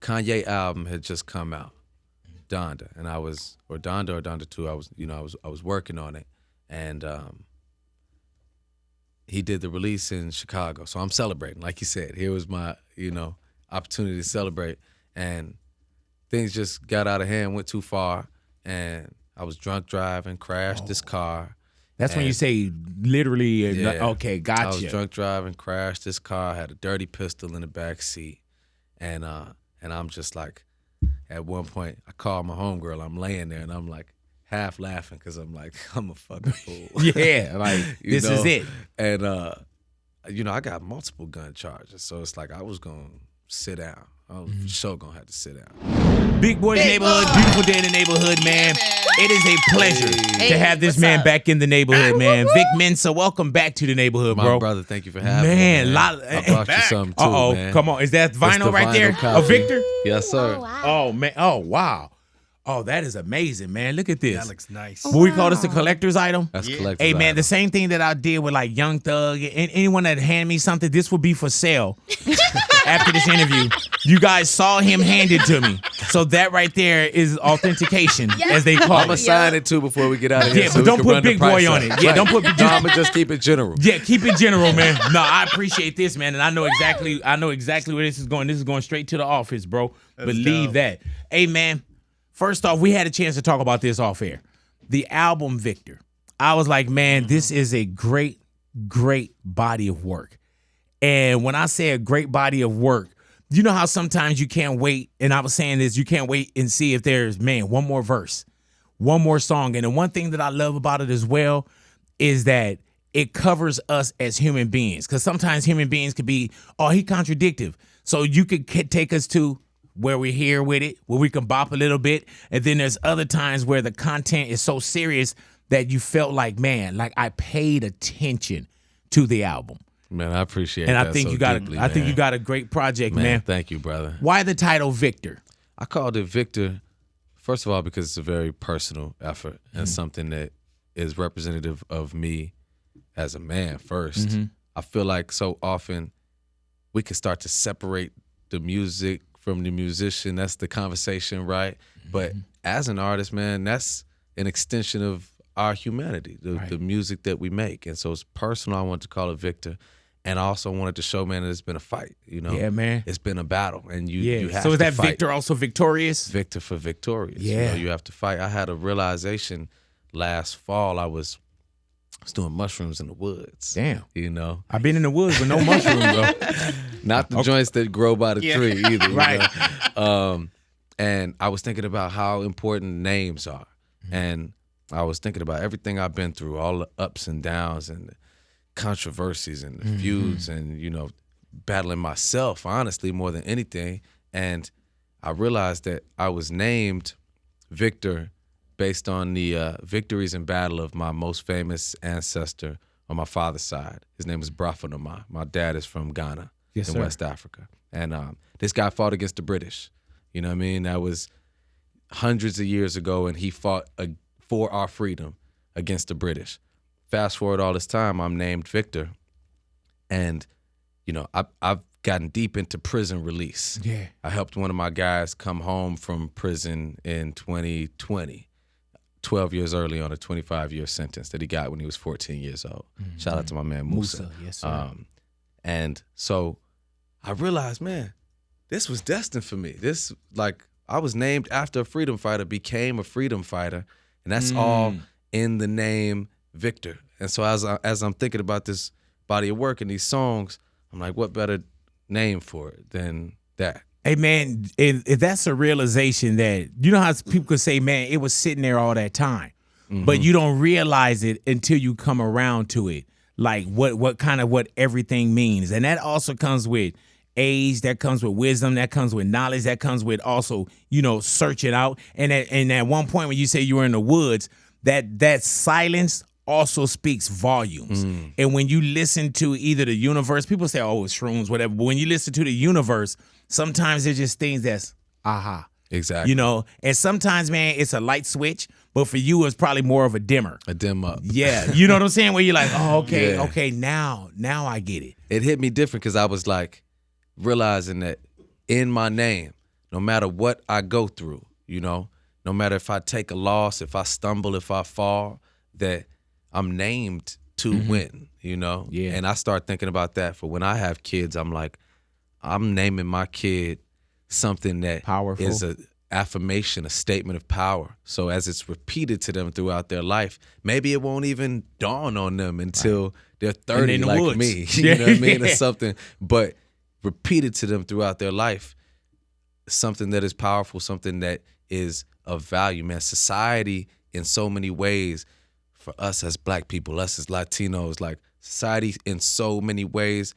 Kanye album had just come out, Donda, and I was, or Donda 2. I was working on it, and he did the release in Chicago, so I'm celebrating. Like you said, here was my opportunity to celebrate, and things just got out of hand, went too far, and I was drunk driving, crashed this car. That's when you say literally, okay, gotcha. I was drunk driving, crashed this car, had a dirty pistol in the back seat, and I'm just like, at one point, I called my homegirl. I'm laying there, and I'm like half laughing because I'm like, I'm a fucking fool. Yeah, like this is it. And I got multiple gun charges, so it's like I was gonna sit down. I was for sure gonna have to sit down. Big Boy's neighborhood, beautiful day in the neighborhood, man. It is a pleasure to have this man back in the neighborhood, man. Vic Mensa, welcome back to the neighborhood, bro. My brother, thank you for having me. Man, I brought you something too, man. Come on. Is that vinyl right there? Copy. A Victor? Yes, sir. Oh, wow. Oh, man. Oh, wow. Oh, that is amazing, man. Look at this. That looks nice. What we call this a collector's item? That's collector's Hey, man, item. the same thing that I did with like Young Thug and anyone that hand me something, this will be for sale after this interview. You guys saw him hand it to me. So that right there is authentication, as they call I'm it. going to sign it too before we get out of here. Yeah, so but don't we can put run the Big Boy price on up. it. Yeah, don't put. No, I'm going to just keep it general. Yeah, keep it general, man. No, I appreciate this, man, and I know exactly where this is going. This is going straight to the office, bro. Believe dope. that. Hey, man. First off, we had a chance to talk about this off air. The album Victor. I was like, man, this is a great, great body of work. And when I say a great body of work, you know how sometimes you can't wait, and I was saying this, you can't wait and see if there's, one more verse, one more song. And the one thing that I love about it as well is that it covers us as human beings. Because sometimes human beings could be, he contradictive. So you could take us to where we're here with it, where we can bop a little bit. And then there's other times where the content is so serious that you felt like, man, like I paid attention to the album. Man, I appreciate and that. I think so you got deeply, I think man. you got a great project, man. Thank you, brother. Why the title Victor? I called it Victor, first of all, because it's a very personal effort and something that is representative of me as a man first. I feel like so often we can start to separate the music from the musician. That's the conversation, right? But as an artist, man, that's an extension of our humanity, the music that we make. And so it's personal. I wanted to call it Victor. And I also wanted to show, man, that it's been a fight, Yeah, man. It's been a battle, and you have So to is that fight. Victor also victorious? Victor for victorious. Yeah. You have to fight. I had a realization last fall. I was doing mushrooms in the woods. Damn. I've I've been in the woods with no mushrooms, bro. Not the joints that grow by the tree either. Right. And I was thinking about how important names are. And I was thinking about everything I've been through, all the ups and downs and the controversies and the feuds and, battling myself, honestly, more than anything. And I realized that I was named Victor based on the victories in battle of my most famous ancestor on my father's side. His name is Brafanoma. My dad is from Ghana in West Africa. And this guy fought against the British. You know what I mean? That was hundreds of years ago, and he fought for our freedom against the British. Fast forward all this time, I'm named Victor. And, I've gotten deep into prison release. Yeah. I helped one of my guys come home from prison in 2020. 12 years early on a 25-year sentence that he got when he was 14 years old. Shout out to my man Musa. Yes, sir. And so I realized, man, this was destined for me. I was named after a freedom fighter, became a freedom fighter, and that's all in the name Victor. And so as I'm thinking about this body of work and these songs, I'm like, what better name for it than that? Hey, man, if that's a realization that, you know how people could say, man, it was sitting there all that time, but you don't realize it until you come around to it, like what everything means. And that also comes with age, that comes with wisdom, that comes with knowledge, that comes with also, searching out. And at one point when you say you were in the woods, that silence also speaks volumes. And when you listen to either the universe, people say, oh, it's shrooms, whatever. But when you listen to the universe, sometimes there's just things that's aha. Exactly. And sometimes, man, it's a light switch, but for you, it's probably more of a dimmer. A dim up. Yeah. You know what I'm saying? Where you're like, oh, okay, Yeah. okay, now I get it. It hit me different because I was like realizing that in my name, no matter what I go through, no matter if I take a loss, if I stumble, if I fall, that I'm named to win, Yeah. And I start thinking about that for when I have kids. I'm like, I'm naming my kid something that Powerful. is a affirmation, a statement of power. So as it's repeated to them throughout their life, maybe it won't even dawn on them until they're 30 in the like woods. me, you know what I mean, or Yeah. something. But repeated to them throughout their life, something that is powerful, something that is of value, man. Society in so many ways, for us as black people, us as Latinos, like society in so many ways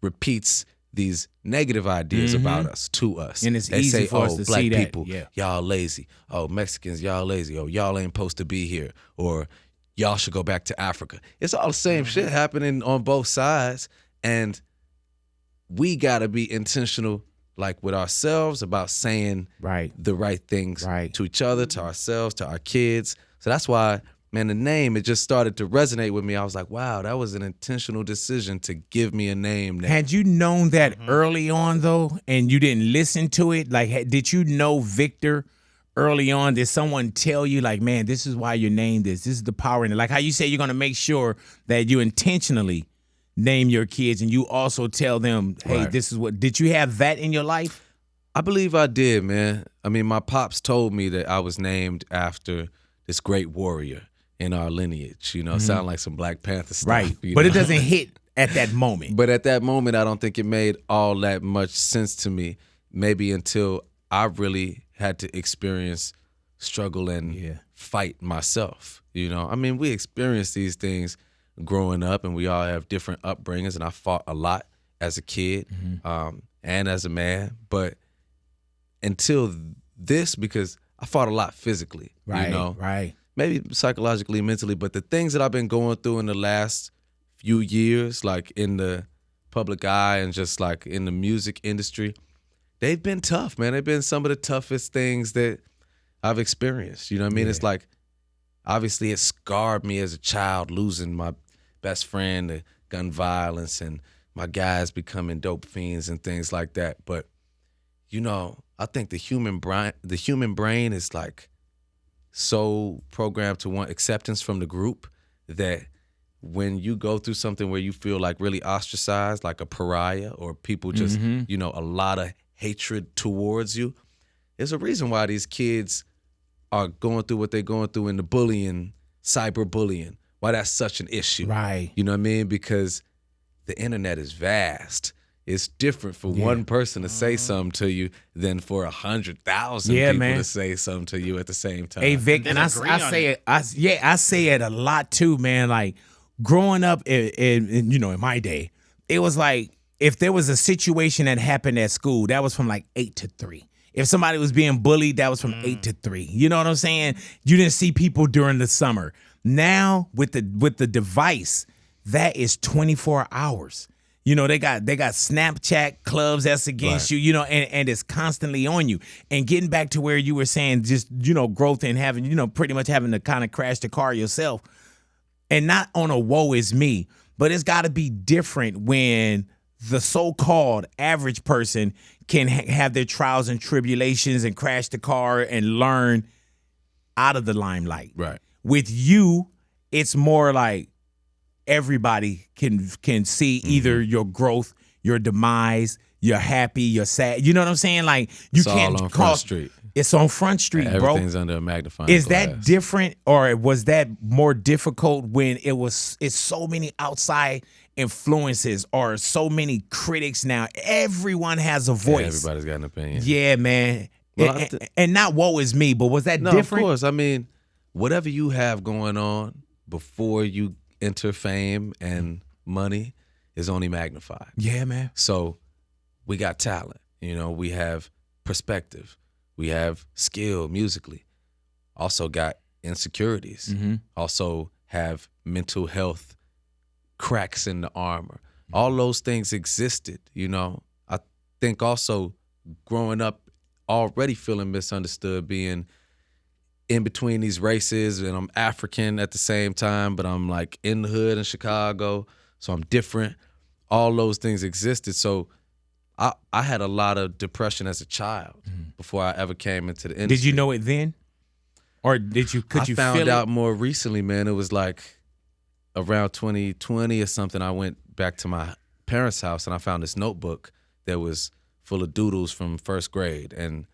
repeats these negative ideas about us to us. And it's they easy say, for us to black see that. people, Yeah. y'all lazy. Oh, Mexicans, y'all lazy. Oh, y'all ain't supposed to be here. Or y'all should go back to Africa. It's all the same shit happening on both sides. And we got to be intentional, like with ourselves, about saying the right things to each other, to ourselves, to our kids. So that's why, man, the name, it just started to resonate with me. I was like, wow, that was an intentional decision to give me a name. Had you known that early on, though, and you didn't listen to it? Like, did you know Victor early on? Did someone tell you, like, man, this is why you're named this? This is the power in it. Like how you say you're going to make sure that you intentionally name your kids, and you also tell them, hey, this is what. Did you have that in your life? I believe I did, man. I mean, my pops told me that I was named after this great warrior in our lineage. Sound like some Black Panther stuff. Right. But it doesn't hit at that moment. But at that moment, I don't think it made all that much sense to me, maybe until I really had to experience struggle and fight myself. I mean, we experience these things growing up, and we all have different upbringings, and I fought a lot as a kid and as a man. But until this, because I fought a lot physically, Right. maybe psychologically, mentally, but the things that I've been going through in the last few years, like in the public eye and just like in the music industry, they've been tough, man. They've been some of the toughest things that I've experienced. You know what I mean? It's like, obviously it scarred me as a child, losing my best friend to gun violence and my guys becoming dope fiends and things like that. But, I think the human brain is like so programmed to want acceptance from the group that when you go through something where you feel like really ostracized, like a pariah, or people just, a lot of hatred towards you, there's a reason why these kids are going through what they're going through in the bullying, cyberbullying, why that's such an issue. Right. You know what I mean? Because the internet is vast. It's different for one person to say something to you than for 100,000 people to say something to you at the same time. Hey, Vic, and I say it. I say it a lot too, man. Like growing up, in my day, it was like if there was a situation that happened at school, that was from like 8 to 3. If somebody was being bullied, that was from 8 to 3. You know what I'm saying? You didn't see people during the summer. Now with the device, that is 24 hours. They got Snapchat clubs that's against you, and it's constantly on you. And getting back to where you were saying just, growth and having, pretty much having to kind of crash the car yourself. And not on a woe is me, but it's got to be different when the so-called average person can have their trials and tribulations and crash the car and learn out of the limelight. Right. With you, it's more like everybody can see either your growth, your demise, you're happy, you're sad. You know what I'm saying? Like you can't all on Front Street. It's on Front Street, bro. Everything's under a magnifying Is glass. that different, or was that more difficult when it's so many outside influences or so many critics now? Everyone has a voice. Everybody's got an opinion. Yeah, man. Well, and not woe is me, but was that different? Of course. I mean, whatever you have going on before you enter fame and money is only magnified. Yeah, man. So we got talent. We have perspective. We have skill musically. Also got insecurities. Also have mental health cracks in the armor. All those things existed, I think also growing up already feeling misunderstood, being in between these races, and I'm African at the same time, but I'm like in the hood in Chicago, so I'm different. All those things existed. So I had a lot of depression as a child. before I ever came into the industry. Did you know it then? Or could you feel it? I found out more recently, man. It was like around 2020 or something. I went back to my parents' house and I found this notebook that was full of doodles from first grade. And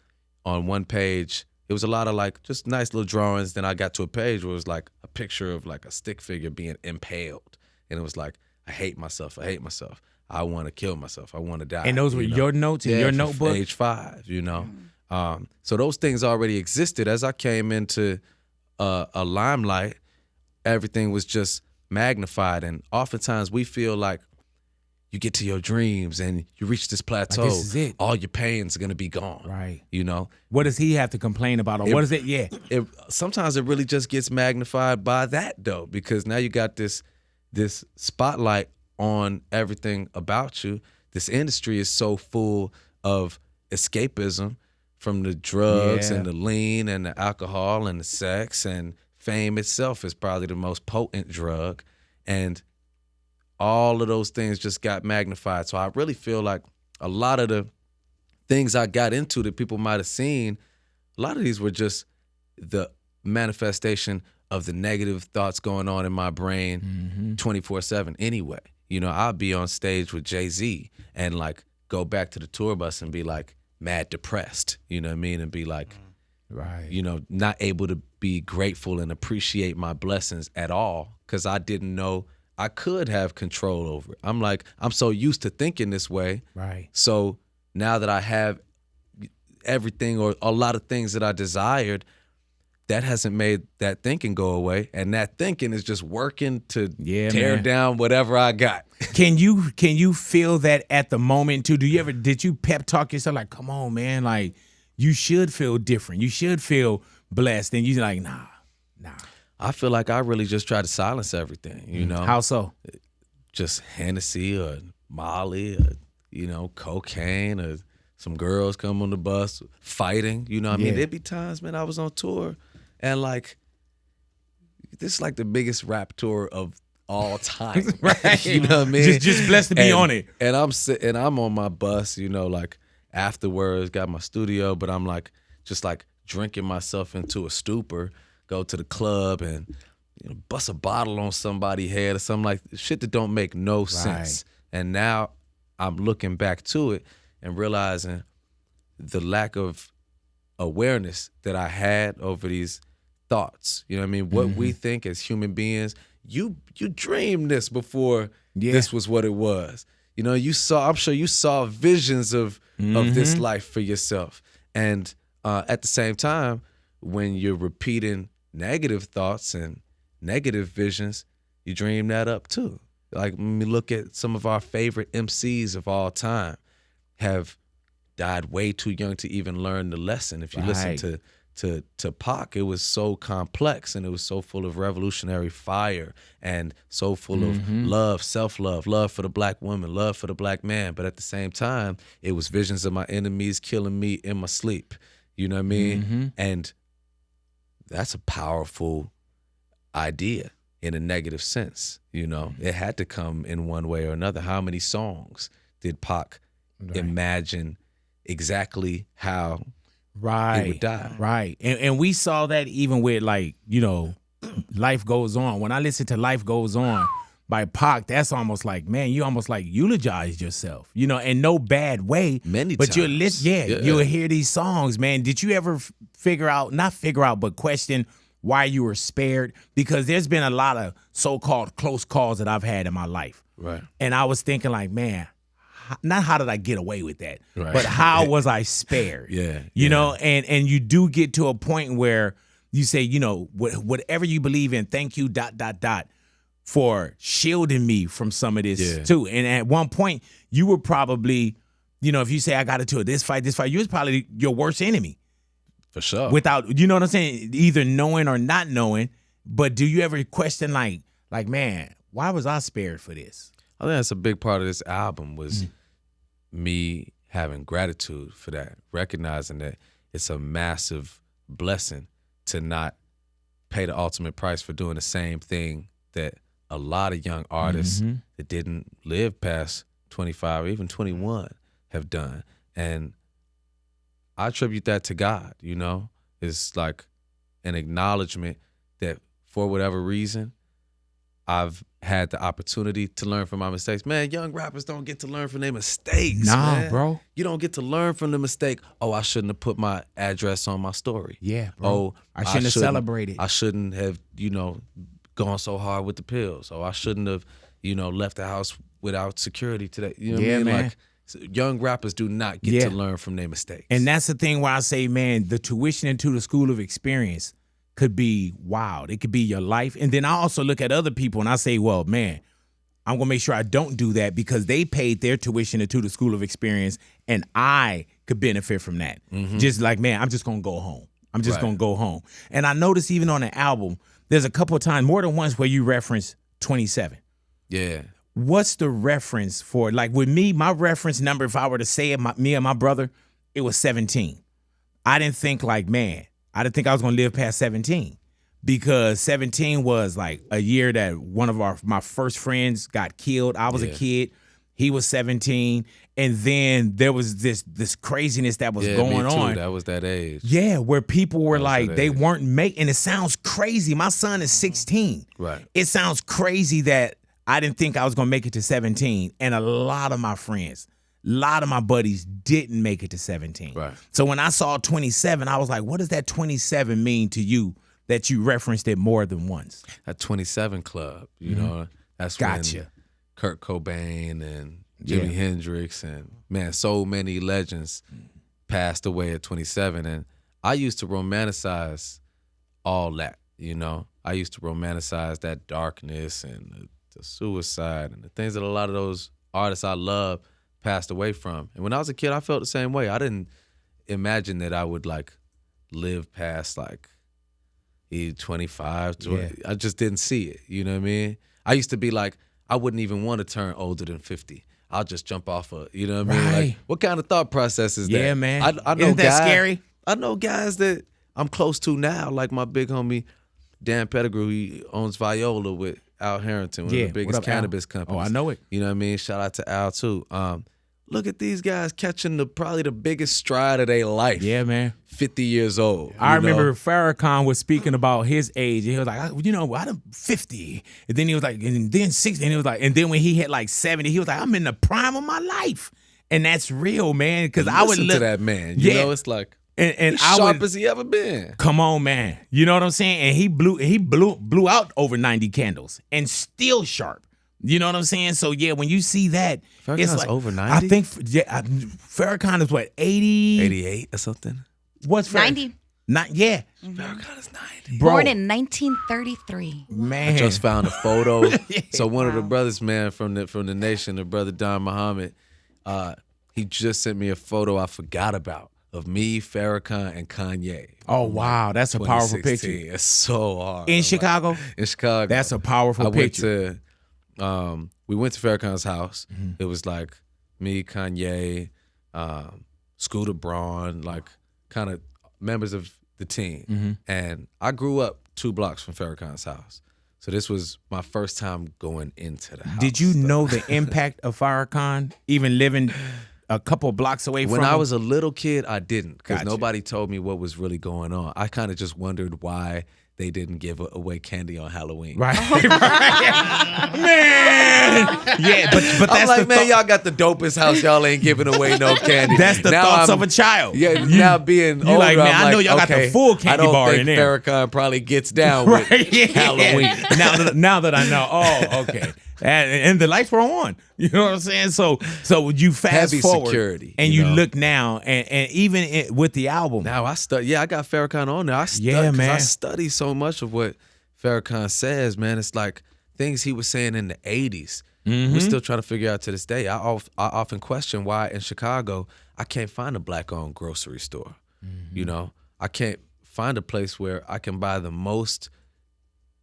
on one page, it was a lot of like just nice little drawings. Then I got to a page where it was like a picture of like a stick figure being impaled. And it was like, I hate myself. I hate myself. I want to kill myself. I want to die. And those were your notes in your notebook? Age 5, you know. So those things already existed. As I came into a limelight, everything was just magnified. And oftentimes we feel like you get to your dreams and you reach this plateau. Like, this is it. All your pains are going to be gone. Right. You know? What does he have to complain about? Or what is it? Yeah. Sometimes it really just gets magnified by that, though, because now you got this spotlight on everything about you. This industry is so full of escapism from the drugs and the lean and the alcohol and the sex, and fame itself is probably the most potent drug. And all of those things just got magnified. So I really feel like a lot of the things I got into that people might have seen, a lot of these were just the manifestation of the negative thoughts going on in my brain 24/7 anyway. You know, I'll be on stage with Jay-Z and like go back to the tour bus and be like mad depressed, you know what I mean? And be like, you know, not able to be grateful and appreciate my blessings at all because I didn't know I could have control over it. I'm like, I'm so used to thinking this way. Right. So now that I have everything or a lot of things that I desired, that hasn't made that thinking go away. And that thinking is just working to tear down whatever I got. Can you feel that at the moment too? Did you pep talk yourself like, come on, man, like you should feel different. You should feel blessed. And you're like, nah. I feel like I really just try to silence everything, you know? How so? Just Hennessy or Molly or, you know, cocaine or some girls come on the bus fighting. You know what I mean? There'd be times, man, I was on tour and like, this is like the biggest rap tour of all time. Right. You know what I mean? Just blessed to be on it. And I'm on my bus, you know, like afterwards, got my studio, but I'm like, just like drinking myself into a stupor, go to the club and, you know, bust a bottle on somebody's head or something like shit that don't make no sense. And now I'm looking back to it and realizing the lack of awareness that I had over these thoughts. You know what I mean? What we think as human beings, you dreamed this before this was what it was. You know, I'm sure you saw visions of this life for yourself. And at the same time, when you're repeating negative thoughts and negative visions, you dream that up too. Like when we look at some of our favorite MCs of all time have died way too young to even learn the lesson. If you listen to Pac, it was so complex and it was so full of revolutionary fire and so full of love, self-love, love for the black woman, love for the black man. But at the same time, it was visions of my enemies killing me in my sleep. You know what I mean? And that's a powerful idea in a negative sense. You know, it had to come in one way or another. How many songs did Pac imagine exactly how he would die? Right. And we saw that even with like, you know, Life Goes On. When I listen to Life Goes On by Pac, that's almost like, man, you almost like eulogized yourself, you know, in no bad way. Many but times. You'll hear these songs, man. Did you ever but question why you were spared? Because there's been a lot of so-called close calls that I've had in my life. Right. And I was thinking like, man, not how did I get away with that, right, but how was I spared? You know, and you do get to a point where you say, you know, whatever you believe in, thank you, ... for shielding me from some of this too. And at one point, you were probably, you know, if you say I got into this fight, you was probably your worst enemy. For sure. Without, you know what I'm saying, either knowing or not knowing. But do you ever question like, man, why was I spared for this? I think that's a big part of this album was me having gratitude for that, recognizing that it's a massive blessing to not pay the ultimate price for doing the same thing that a lot of young artists that didn't live past 25 or even 21 have done. And I attribute that to God, you know? It's like an acknowledgement that for whatever reason, I've had the opportunity to learn from my mistakes. Man, young rappers don't get to learn from their mistakes, man. Bro. You don't get to learn from the mistake. Oh, I shouldn't have put my address on my story. Yeah, bro. Oh, I shouldn't have celebrated. I shouldn't have, you know, gone so hard with the pills. Oh, I shouldn't have, you know, left the house without security today. You know what I mean? Man. Like, young rappers do not get to learn from their mistakes. And that's the thing where I say, man, the tuition into the school of experience could be wild. It could be your life. And then I also look at other people and I say, well, man, I'm going to make sure I don't do that because they paid their tuition into the school of experience and I could benefit from that. Just like, man, I'm just going to go home. I'm just going to go home. And I noticed even on the album, there's a couple of times, more than once, where you reference 27. Yeah. What's the reference for, like with me, my reference number, if I were to say it, me and my brother, it was 17. I didn't think like, man, I didn't think I was going to live past 17 because 17 was like a year that one of my first friends got killed. I was a kid. He was 17. And then there was this craziness that was going me too. on. That was that age. Yeah, where people were like, they weren't making, and it sounds crazy. My son is 16. Right. It sounds crazy that I didn't think I was going to make it to 17. And a lot of my friends, a lot of my buddies didn't make it to 17. Right. So when I saw 27, I was like, what does that 27 mean to you that you referenced it more than once? That 27 Club, you know, that's when Kurt Cobain and Jimi Hendrix and, man, so many legends passed away at 27. And I used to romanticize all that, you know. I used to romanticize that darkness and the suicide and the things that a lot of those artists I love passed away from. And when I was a kid, I felt the same way. I didn't imagine that I would like live past like 25, 20. I just didn't see it. You know what I mean? I used to be like, I wouldn't even want to turn older than 50. I'll just jump off you know what I mean? Like, what kind of thought process is that? Yeah, man. I know Isn't that scary? I know guys that I'm close to now, like my big homie Dan Pettigrew. He owns Viola with Al Harrington, one of the biggest cannabis companies. Oh, I know it. You know what I mean? Shout out to Al too. Look at these guys catching probably the biggest stride of their life. Yeah, man. 50 years old. I remember Farrakhan was speaking about his age. He was like, you know, I'm 50. And then he was like, and then 60. And he was like, and then when he hit like 70, he was like, I'm in the prime of my life. And that's real, man. Because I would listen to that man. You know, it's like, and he's sharp as he ever been. Come on, man. You know what I'm saying? And he blew out over 90 candles and still sharp. You know what I'm saying? So yeah, when you see that, Farrakhan's it's like over 90. I think Farrakhan is what 80, 88 or something. What's 90? Not Farrakhan is 90. Bro. Born in 1933. Man, I just found a photo. So one of the brothers, man, from the nation, the brother Don Muhammad, he just sent me a photo I forgot about of me, Farrakhan, and Kanye. Oh wow, that's a powerful picture. It's so hard. In Chicago? In Chicago. That's a powerful picture. We went to Farrakhan's house. It was like me, Kanye, Scooter Braun, like kind of members of the team. And I grew up 2 blocks from Farrakhan's house. So this was my first time going into the house. Did you know the impact of Farrakhan, even living a couple blocks away from When I him? was a little kid, I didn't, because Gotcha. nobody told me what was really going on. I kind of just wondered why they didn't give away candy on Halloween. Right. Man. Yeah, but I'm that's like, the man, thought. y'all got the dopest house. Y'all ain't giving away no candy. That's the Now thoughts I'm- of a child. Yeah, now being older, like, man, I'm I know y'all got the okay, full candy I don't bar think in there. Farrakhan probably gets down with Halloween. Now that I know, oh, okay. And the lights were on. You know what I'm saying? So you fast Heavy forward security, and you you know? look now, and even with the album, Now I study. Yeah, I got Farrakhan on there. I study, Yeah, 'cause man. I study so much of what Farrakhan says, man. It's like things he was saying in the 80s. We're still trying to figure out to this day. I often question why in Chicago I can't find a black-owned grocery store. You know, I can't find a place where I can buy the most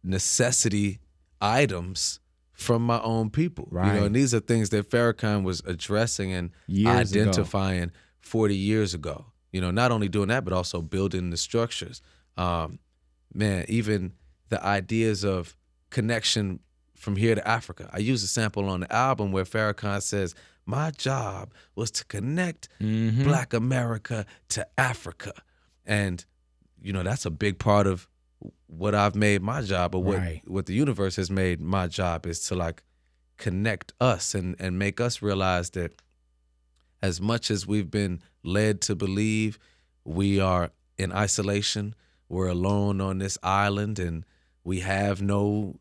necessity items from my own people. You Right. know, and these are things that Farrakhan was addressing and Years ago. identifying 40 years ago. You know, not only doing that, but also building the structures. Man, even the ideas of connection from here to Africa. I use a sample on the album where Farrakhan says, My job was to connect Black America to Africa. And, you know, that's a big part of what I've made my job, or what the universe has made my job, is to like connect us and make us realize that as much as we've been led to believe we are in isolation, we're alone on this island, and we have no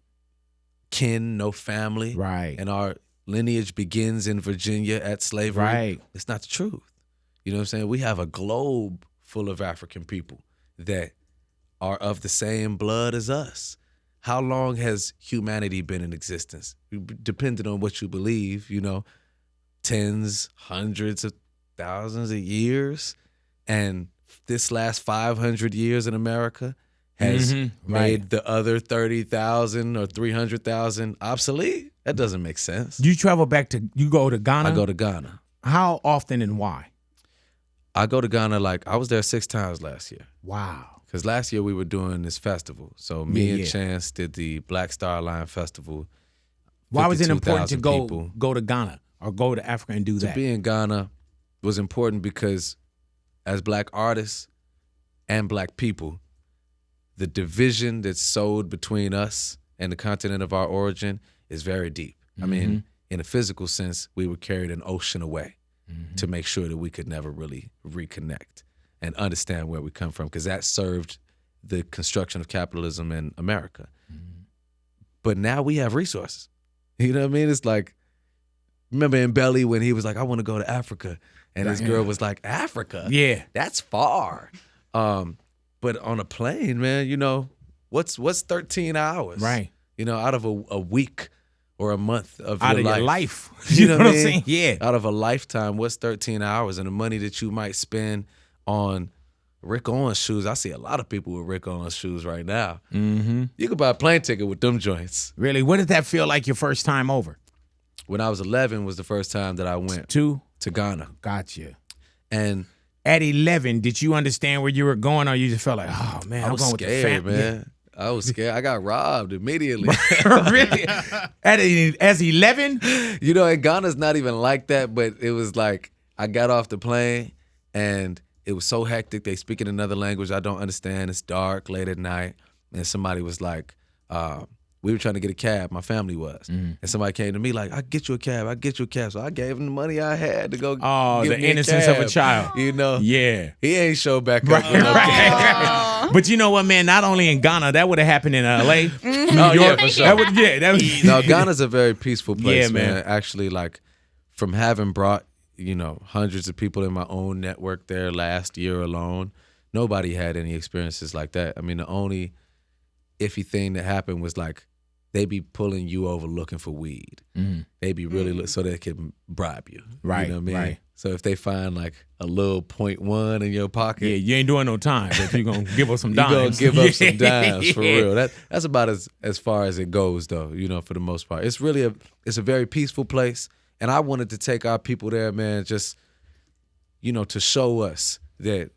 kin, no family. Right. And our lineage begins in Virginia at slavery. Right. It's not the truth. You know what I'm saying? We have a globe full of African people that are of the same blood as us. How long has humanity been in existence? Depending on what you believe, you know, tens, hundreds of thousands of years. And this last 500 years in America has made the other 30,000 or 300,000 obsolete. That doesn't make sense. You travel back to, you go to Ghana? I go to Ghana. How often and why? I go to Ghana, like, I was there 6 times last year. Wow. Because last year we were doing this festival. So me and Chance did the Black Star Line Festival. Why was it important to people. go to Ghana or go to Africa and do that? To be in Ghana was important because as Black artists and Black people, the division that's sowed between us and the continent of our origin is very deep. I mean, in a physical sense, we were carried an ocean away to make sure that we could never really reconnect and understand where we come from, because that served the construction of capitalism in America. But now we have resources. You know what I mean? It's like, remember in Belly when he was like, I want to go to Africa. And his girl was like, Africa? Yeah. That's far. But on a plane, man, you know, what's 13 hours? Right. You know, out of a week or a month of out your of life. your life. You know what I'm saying? Yeah. Out of a lifetime, what's 13 hours? And the money that you might spend on Rick Owens shoes. I see a lot of people with Rick Owens shoes right now. You could buy a plane ticket with them joints. Really? What did that feel like your first time over? When I was 11 was the first time that I went to Ghana. Gotcha. And at 11, did you understand where you were going, or you just felt like, oh man, I'm going scared, with the family? Man. I was scared. I got robbed immediately. Really? As 11? You know, and Ghana's not even like that, but it was like I got off the plane and it was so hectic. They speak in another language I don't understand. It's dark, late at night. And somebody was like, we were trying to get a cab, my family was. And somebody came to me like, I'll get you a cab, I'll get you a cab. So I gave him the money I had to go give me innocence a cab, of a child. You know? Yeah. He ain't show back up. Right. But you know what, man? Not only in Ghana, that would have happened in L.A. New York. Yeah, for sure. That was, no, Ghana's a very peaceful place, Yeah, man. Actually, like, from having brought, you know, hundreds of people in my own network there last year alone, nobody had any experiences like that. I mean, the only iffy thing that happened was like, they be pulling you over looking for weed. They be really so they can bribe you. Right, You know what I mean? right. So if they find like a little .1 in your pocket, yeah, you ain't doing no time, but you're going to give us some you dimes. gonna give up some dimes for Yeah. real. That's about as far as it goes, though. You know, for the most part, it's really it's a very peaceful place, and I wanted to take our people there, man. Just, you know, to show us that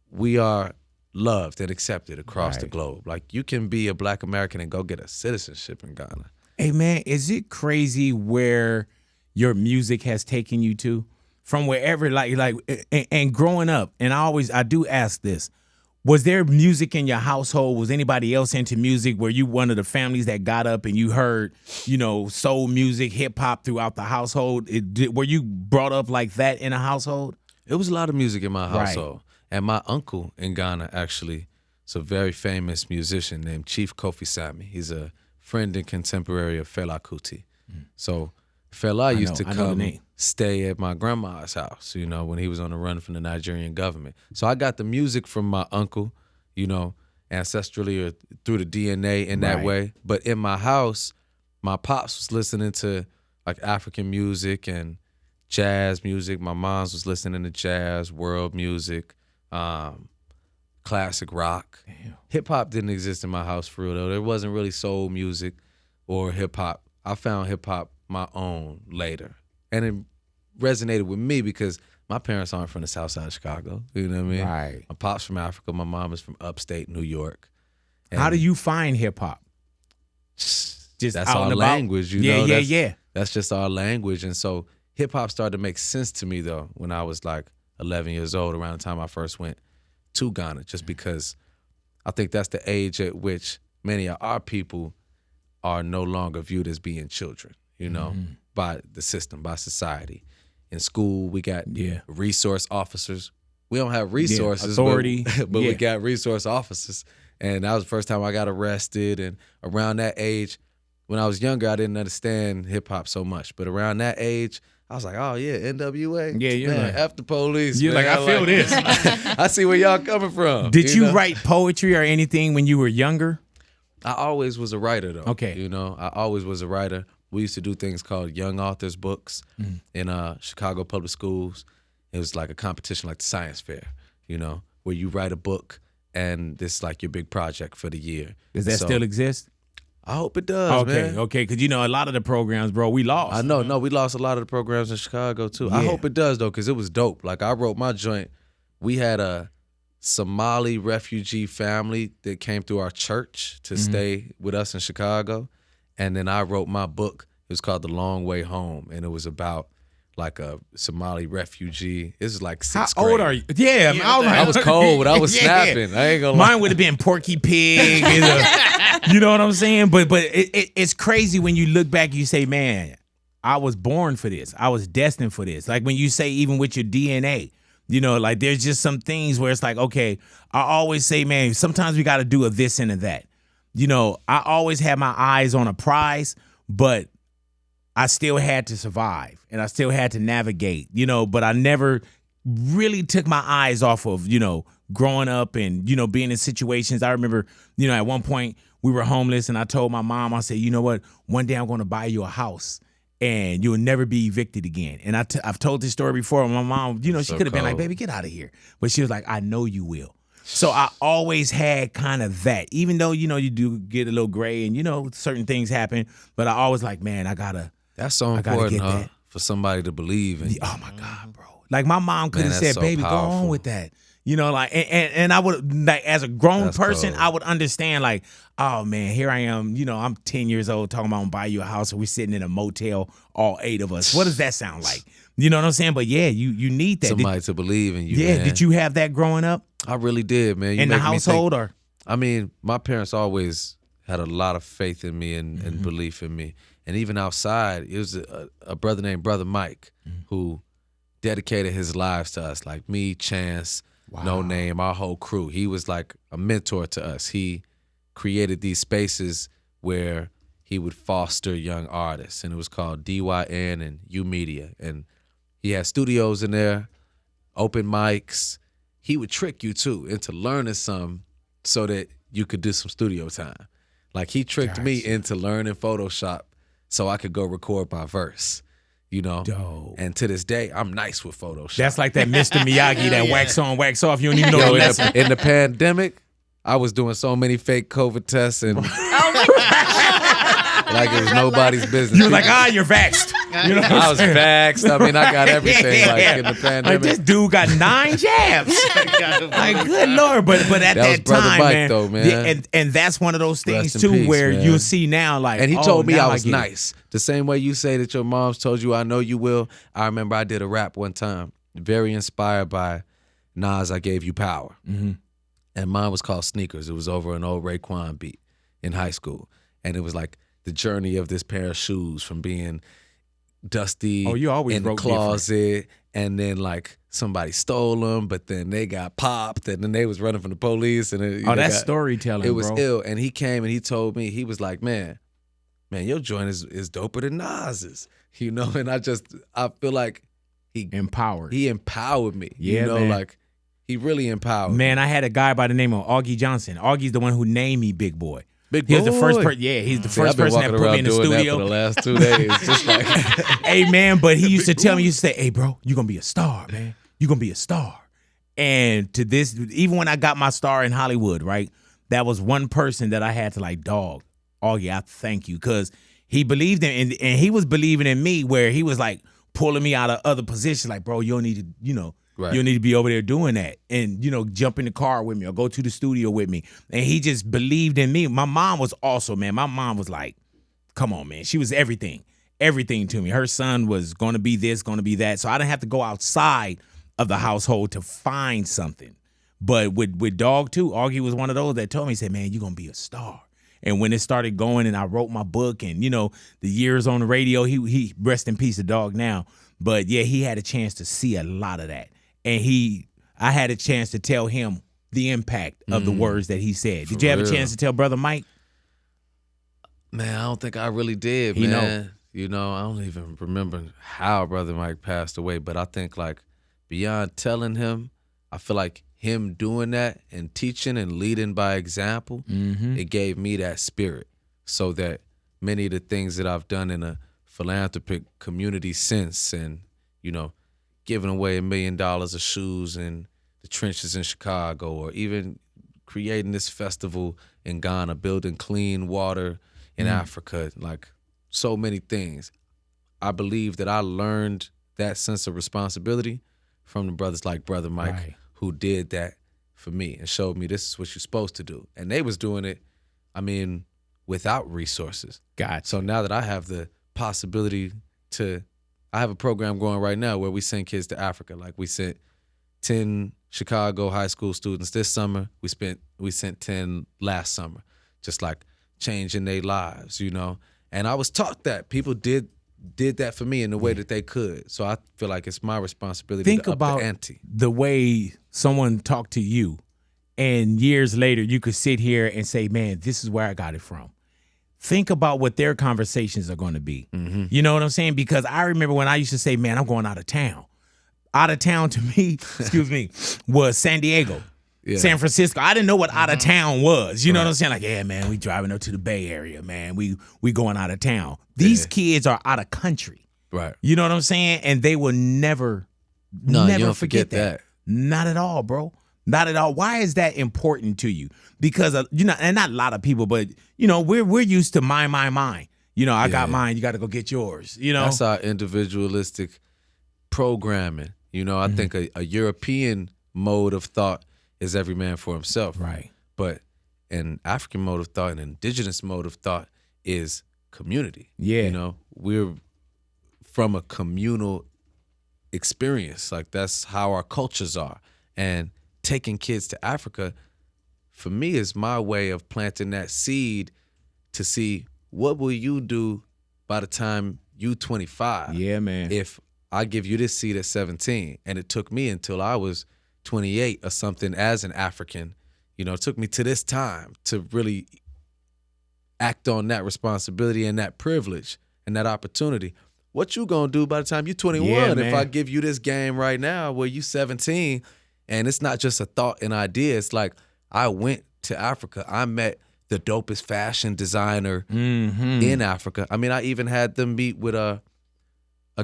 we are loved and accepted across the globe. Like, you can be a Black American and go get a citizenship in Ghana. Hey, man, is it crazy where your music has taken you to? From wherever, and growing up, and I do ask this, was there music in your household? Was anybody else into music? Were you one of the families that got up and you heard, you know, soul music, hip hop throughout the household? Were you brought up like that in a household? It was a lot of music in my Right. household. And my uncle in Ghana, actually, is a very famous musician named Chief Kofi Sami. He's a friend and contemporary of Fela Kuti. So Fela used to come stay at my grandma's house, you know, when he was on the run from the Nigerian government. So I got the music from my uncle, you know, ancestrally or through the DNA in that way. But in my house, my pops was listening to like African music and jazz music. My mom's was listening to jazz, world music, classic rock. Hip hop didn't exist in my house for real though. There wasn't really soul music or hip hop. I found hip hop my own later. And it resonated with me because my parents aren't from the south side of Chicago. You know what I mean? Right. My pop's from Africa. My mom is from upstate New York. And How do you find hip hop? Just that's out our and about? language, you know? Yeah. That's just our language. And so hip hop started to make sense to me though when I was like 11 years old, around the time I first went to Ghana, just because I think that's the age at which many of our people are no longer viewed as being children, you know, by the system, by society. In school, we got resource officers. We don't have resources, authority, but we got resource officers. And that was the first time I got arrested. And around that age, when I was younger, I didn't understand hip hop so much. But around that age, I was like, oh yeah, NWA. Yeah, you're man, like, F the police. You're man. like, I feel this. I see where y'all coming from. Did you know? write poetry or anything when you were younger? I always was a writer though. Okay. You know, I always was a writer. We used to do things called Young Authors Books in Chicago public schools. It was like a competition like the science fair, you know, where you write a book and this is like your big project for the year. Does that still exist? I hope it does, man. Okay, because you know a lot of the programs, bro, we lost. I know, no, we lost a lot of the programs in Chicago too. I hope it does though, because it was dope. Like I wrote my joint. We had a Somali refugee family that came through our church to stay with us in Chicago. And then I wrote my book. It was called The Long Way Home. And it was about like a Somali refugee. This is like sixth grade. How old are you? Yeah, I was cold. I was snapping. I ain't gonna lie. Mine would have been Porky Pig. You know what I'm saying? But it's crazy when you look back, you say, man, I was born for this. I was destined for this. Like when you say even with your DNA, you know, like there's just some things where it's like, okay, I always say, man, sometimes we got to do a this and a that. You know, I always had my eyes on a prize, but I still had to survive and I still had to navigate, you know, but I never really took my eyes off of, you know, growing up and, you know, being in situations. I remember, you know, at one point we were homeless and I told my mom, I said, you know what, one day I'm going to buy you a house and you'll never be evicted again. And I've told this story before. My mom, you know, she could have been like, baby, get out of here. But she was like, I know you will. So I always had kind of that, even though, you know, you do get a little gray and, you know, certain things happen. But I always like, man, That's so important, huh? For somebody to believe in you. Oh, my God, bro. Like my mom could have said, so baby, powerful. go on with that. You know, like, and I would, like, as a grown person, I would understand, like, oh, man, here I am. You know, I'm 10 years old talking about I'm buy you a house and we're sitting in a motel, all 8 of us. What does that sound like? You know what I'm saying? But, yeah, you need that. Somebody to believe in you, Yeah, man. did you have that growing up? I really did, man. In the household or? I mean, my parents always had a lot of faith in me and belief in me. And even outside, it was a brother named Brother Mike who dedicated his lives to us, like me, Chance, No Name, our whole crew. He was like a mentor to us. He created these spaces where he would foster young artists, and it was called DYN and U Media. And he had studios in there, open mics. He would trick you, too, into learning some so that you could do some studio time. Like, he tricked me into learning Photoshop so I could go record my verse, you know? Dope. And to this day, I'm nice with Photoshop. That's like that Mr. Miyagi, that wax on, wax off. You don't even know the lesson. In the pandemic, I was doing so many fake COVID tests and like it was nobody's business. You were like, you're vaxxed. You know I was vaxxed. I mean, I got everything like in the pandemic. Like this dude got 9 jabs. Like, good Lord. But at that was that Brother time, Mike, man, though, man. And that's one of those things, Rest in too, peace, where man. you'll see now, like, and he told me now I was get it. nice. The same way you say that your mom's told you, I know you will. I remember I did a rap one time, very inspired by Nas, I Gave You Power. And mine was called Sneakers. It was over an old Raekwon beat in high school. And it was like the journey of this pair of shoes from being dusty you always in the wrote closet, and then like somebody stole them, but then they got popped, and then they was running from the police. And it, that's storytelling, it was bro. ill. And he came and he told me, he was like, man, your joint is doper than Nas's, you know? And I feel like he empowered me. Yeah, you know, man. like he really empowered Man, I had a guy by the name of Augie Johnson. Augie's the one who named me Big Boy. Big He was the Boy. first person. Yeah, he's the See, first I've been person that walking put me around in the doing that studio. for the last 2 days. Just like, Hey, man, but he used to tell me, he used to say, hey, bro, you're going to be a star, man. You're going to be a star. And to this, even when I got my star in Hollywood, right, that was one person that I had to like, dog, Augie, I thank you. Because he believed in, and he was believing in me where he was like pulling me out of other positions. Like, bro, you don't need to, you know, Right. you need to be over there doing that and, you know, jump in the car with me or go to the studio with me. And he just believed in me. My mom was also, man, my mom was like, come on, man. She was everything. everything to me. Her son was going to be this, going to be that. So I didn't have to go outside of the household to find something. But with Dog too, Augie was one of those that told me, he said, man, you're going to be a star. And when it started going and I wrote my book and, the years on the radio, he rest in peace, the Dog now. But yeah, he had a chance to see a lot of that. And I had a chance to tell him the impact of the words that he said. Did you have a chance to tell Brother Mike? Man, I don't think I really did, He man. I don't even remember how Brother Mike passed away, but I think like beyond telling him, I feel like him doing that and teaching and leading by example, it gave me that spirit so that many of the things that I've done in a philanthropic community sense and, giving away $1 million of shoes in the trenches in Chicago or even creating this festival in Ghana, building clean water in Africa, like so many things. I believe that I learned that sense of responsibility from the brothers like Brother Mike, who did that for me and showed me this is what you're supposed to do. And they was doing it, without resources. Gotcha. So now that I have the possibility I have a program going right now where we send kids to Africa. Like we sent 10 Chicago high school students this summer. We sent 10 last summer, just like changing their lives, And I was taught that people did that for me in the way that they could. So I feel like it's my responsibility Think to up about the ante. the way someone talked to you, and years later you could sit here and say, man, this is where I got it from. Think about what their conversations are going to be. You know what I'm saying? Because I remember when I used to say, man, I'm going out of town. Out of town to me, was San Diego. Yeah. San Francisco. I didn't know what out of town was. You know what I'm saying? Like, yeah, man, we driving up to the Bay Area, man. We going out of town. These kids are out of country. Right. You know what I'm saying? And they will never You don't forget that. Not at all, bro. Not at all. Why is that important to you? Because and not a lot of people, but we're used to mine. I got mine. You got to go get yours. That's our individualistic programming. I think a European mode of thought is every man for himself. Right. But an African mode of thought, an indigenous mode of thought is community. Yeah. We're from a communal experience. Like that's how our cultures are. And taking kids to Africa, for me, is my way of planting that seed to see what will you do by the time you 25. Yeah, man. If I give you this seed at 17, and it took me until I was 28 or something as an African, it took me to this time to really act on that responsibility and that privilege and that opportunity. What you gonna do by the time you're 21 if I give you this game right now where you 17 and it's not just a thought and idea, it's like I went to Africa. I met the dopest fashion designer in Africa. I even had them meet with a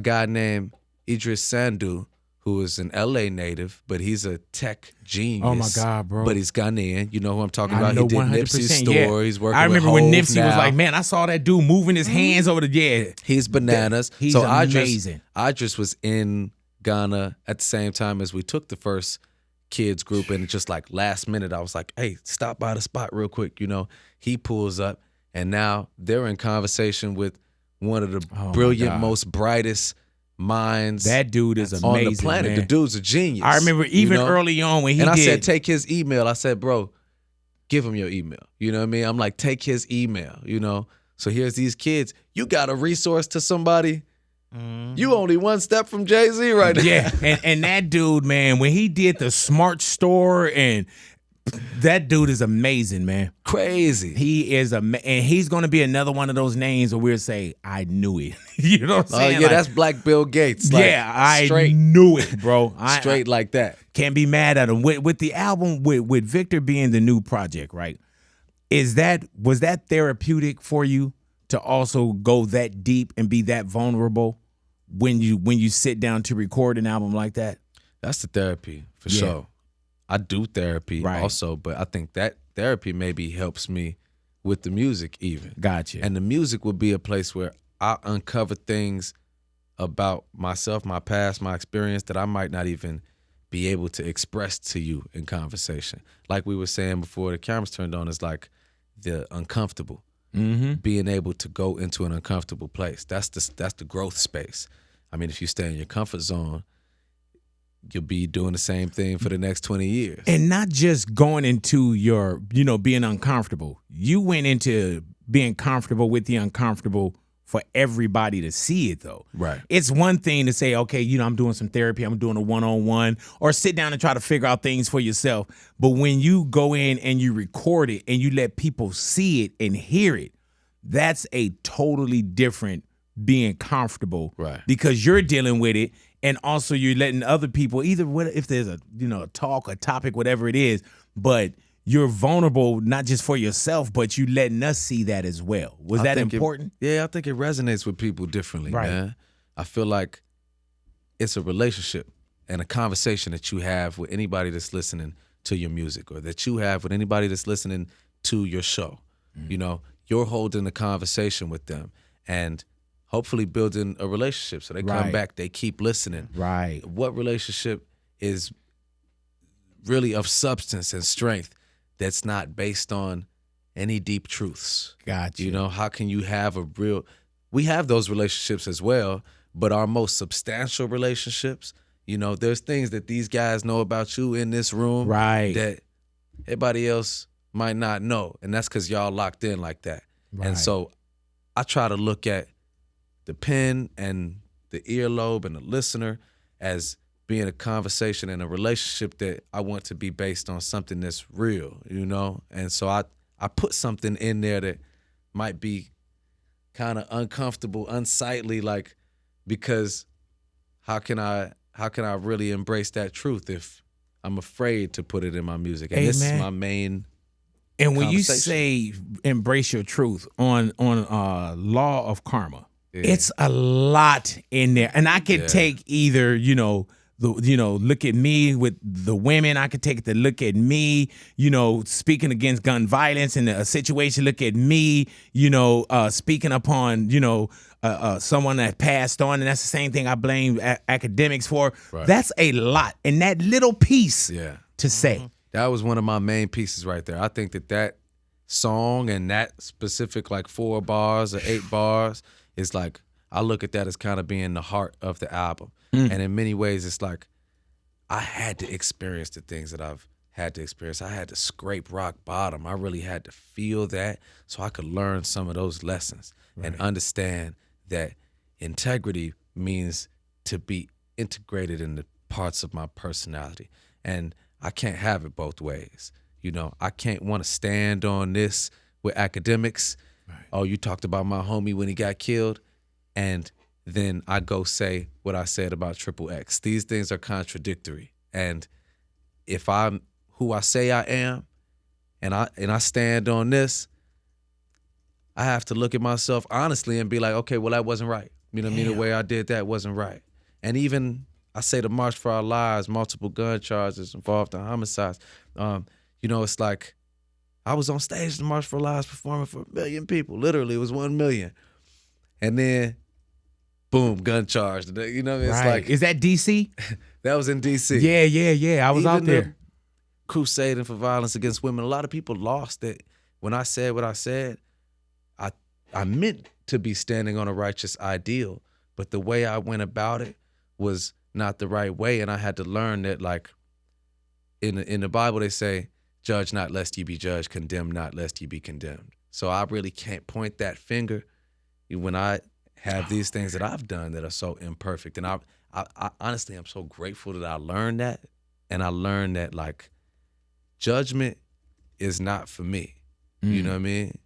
guy named Idris Sandu, who is an LA native, but he's a tech genius. Oh my God, bro. But he's Ghanaian. You know who I'm talking about? I know He did 100%. Nipsey's store. He's working I remember with when Hov Nipsey was now. like, man, I saw that dude moving his hands over the He's bananas. He's so amazing. I just was in Ghana at the same time as we took the first kids group, and just like last minute I was like, hey, stop by the spot real quick. He pulls up, and now they're in conversation with one of the brilliant, most brightest minds That dude is amazing, on the planet. man. The dude's a genius. I remember even early on when he and did. I said, take his email. I said, bro, give him your email. You know what I mean? I'm like, take his email, So here's these kids. You got a resource to somebody. You only one step from Jay-Z right now. Yeah, and that dude, man, when he did the smart store, and that dude is amazing, man. Crazy. He is and he's going to be another one of those names where we'll say, I knew it. You know what I'm Oh, saying? yeah, that's Black Bill Gates. Like, yeah, I straight, knew it, bro. straight like that. Can't be mad at him. With the album, with Victor being the new project, right? Was that therapeutic for you to also go that deep and be that vulnerable when you sit down to record an album like that? That's the therapy for sure. I do therapy also, but I think that therapy maybe helps me with the music even. Gotcha. And the music would be a place where I uncover things about myself, my past, my experience that I might not even be able to express to you in conversation. Like we were saying before the cameras turned on, it's like the uncomfortable. being able to go into an uncomfortable place. That's the growth space. I mean, if you stay in your comfort zone, you'll be doing the same thing for the next 20 years. And not just going into your, being uncomfortable. You went into being comfortable with the uncomfortable for everybody to see it, though. Right. It's one thing to say, okay, I'm doing some therapy, I'm doing a one-on-one, or sit down and try to figure out things for yourself. But when you go in and you record it and you let people see it and hear it, that's a totally different being comfortable. Right. Because you're dealing with it, and also you're letting other people, either if there's a a talk, a topic, whatever it is, but you're vulnerable not just for yourself, but you letting us see that as well. Was that important? I think it resonates with people differently, Right. man. I feel like it's a relationship and a conversation that you have with anybody that's listening to your music, or that you have with anybody that's listening to your show. You're holding a conversation with them and hopefully building a relationship. So they come Right. back, they keep listening. Right. What relationship is really of substance and strength that's not based on any deep truths? Gotcha. How can you have we have those relationships as well, but our most substantial relationships, there's things that these guys know about you in this room Right. that everybody else might not know. And that's because y'all locked in like that. Right. And so I try to look at the pen and the earlobe and the listener as being a conversation and a relationship that I want to be based on something that's real, And so I put something in there that might be kind of uncomfortable, unsightly, because how can I really embrace that truth if I'm afraid to put it in my music? And this is Amen. my main And when you conversation. say embrace your truth on Law of Karma, Yeah. it's a lot in there. And I could Yeah. take either, look at me with the women. I could take it to look at me, speaking against gun violence in a situation. Look at me, speaking upon, someone that passed on. And that's the same thing I blame Akademiks for. Right. That's a lot. And that little piece Yeah. to say. That was one of my main pieces right there. I think that song and that specific 4 bars or 8 bars is I look at that as kind of being the heart of the album. And in many ways, it's I had to experience the things that I've had to experience. I had to scrape rock bottom. I really had to feel that so I could learn some of those lessons and understand that integrity means to be integrated in the parts of my personality. And I can't have it both ways. I can't want to stand on this with Akademiks. Right. Oh, you talked about my homie when he got killed, and then I go say what I said about XXX. These things are contradictory. And if I'm who I say I am, and I stand on this, I have to look at myself honestly and be like, okay, well, that wasn't right. You know what I mean? The way I did that wasn't right. And even I say the March for Our Lives, multiple gun charges involved in homicides. It's I was on stage at the March for Our Lives performing for 1 million people. Literally, it was 1 million. And then, boom, gun charge. It's Right. Is that DC? That was in D.C. Yeah. I was out there. Crusading for violence against women. A lot of people lost it. When I said what I said, I meant to be standing on a righteous ideal, but the way I went about it was not the right way, and I had to learn that, in the Bible they say, judge not lest ye be judged, condemn not lest ye be condemned. So I really can't point that finger when I have these things that I've done that are so imperfect. And I honestly, I'm so grateful that I learned that, and I learned that judgment is not for me. You know what I mean?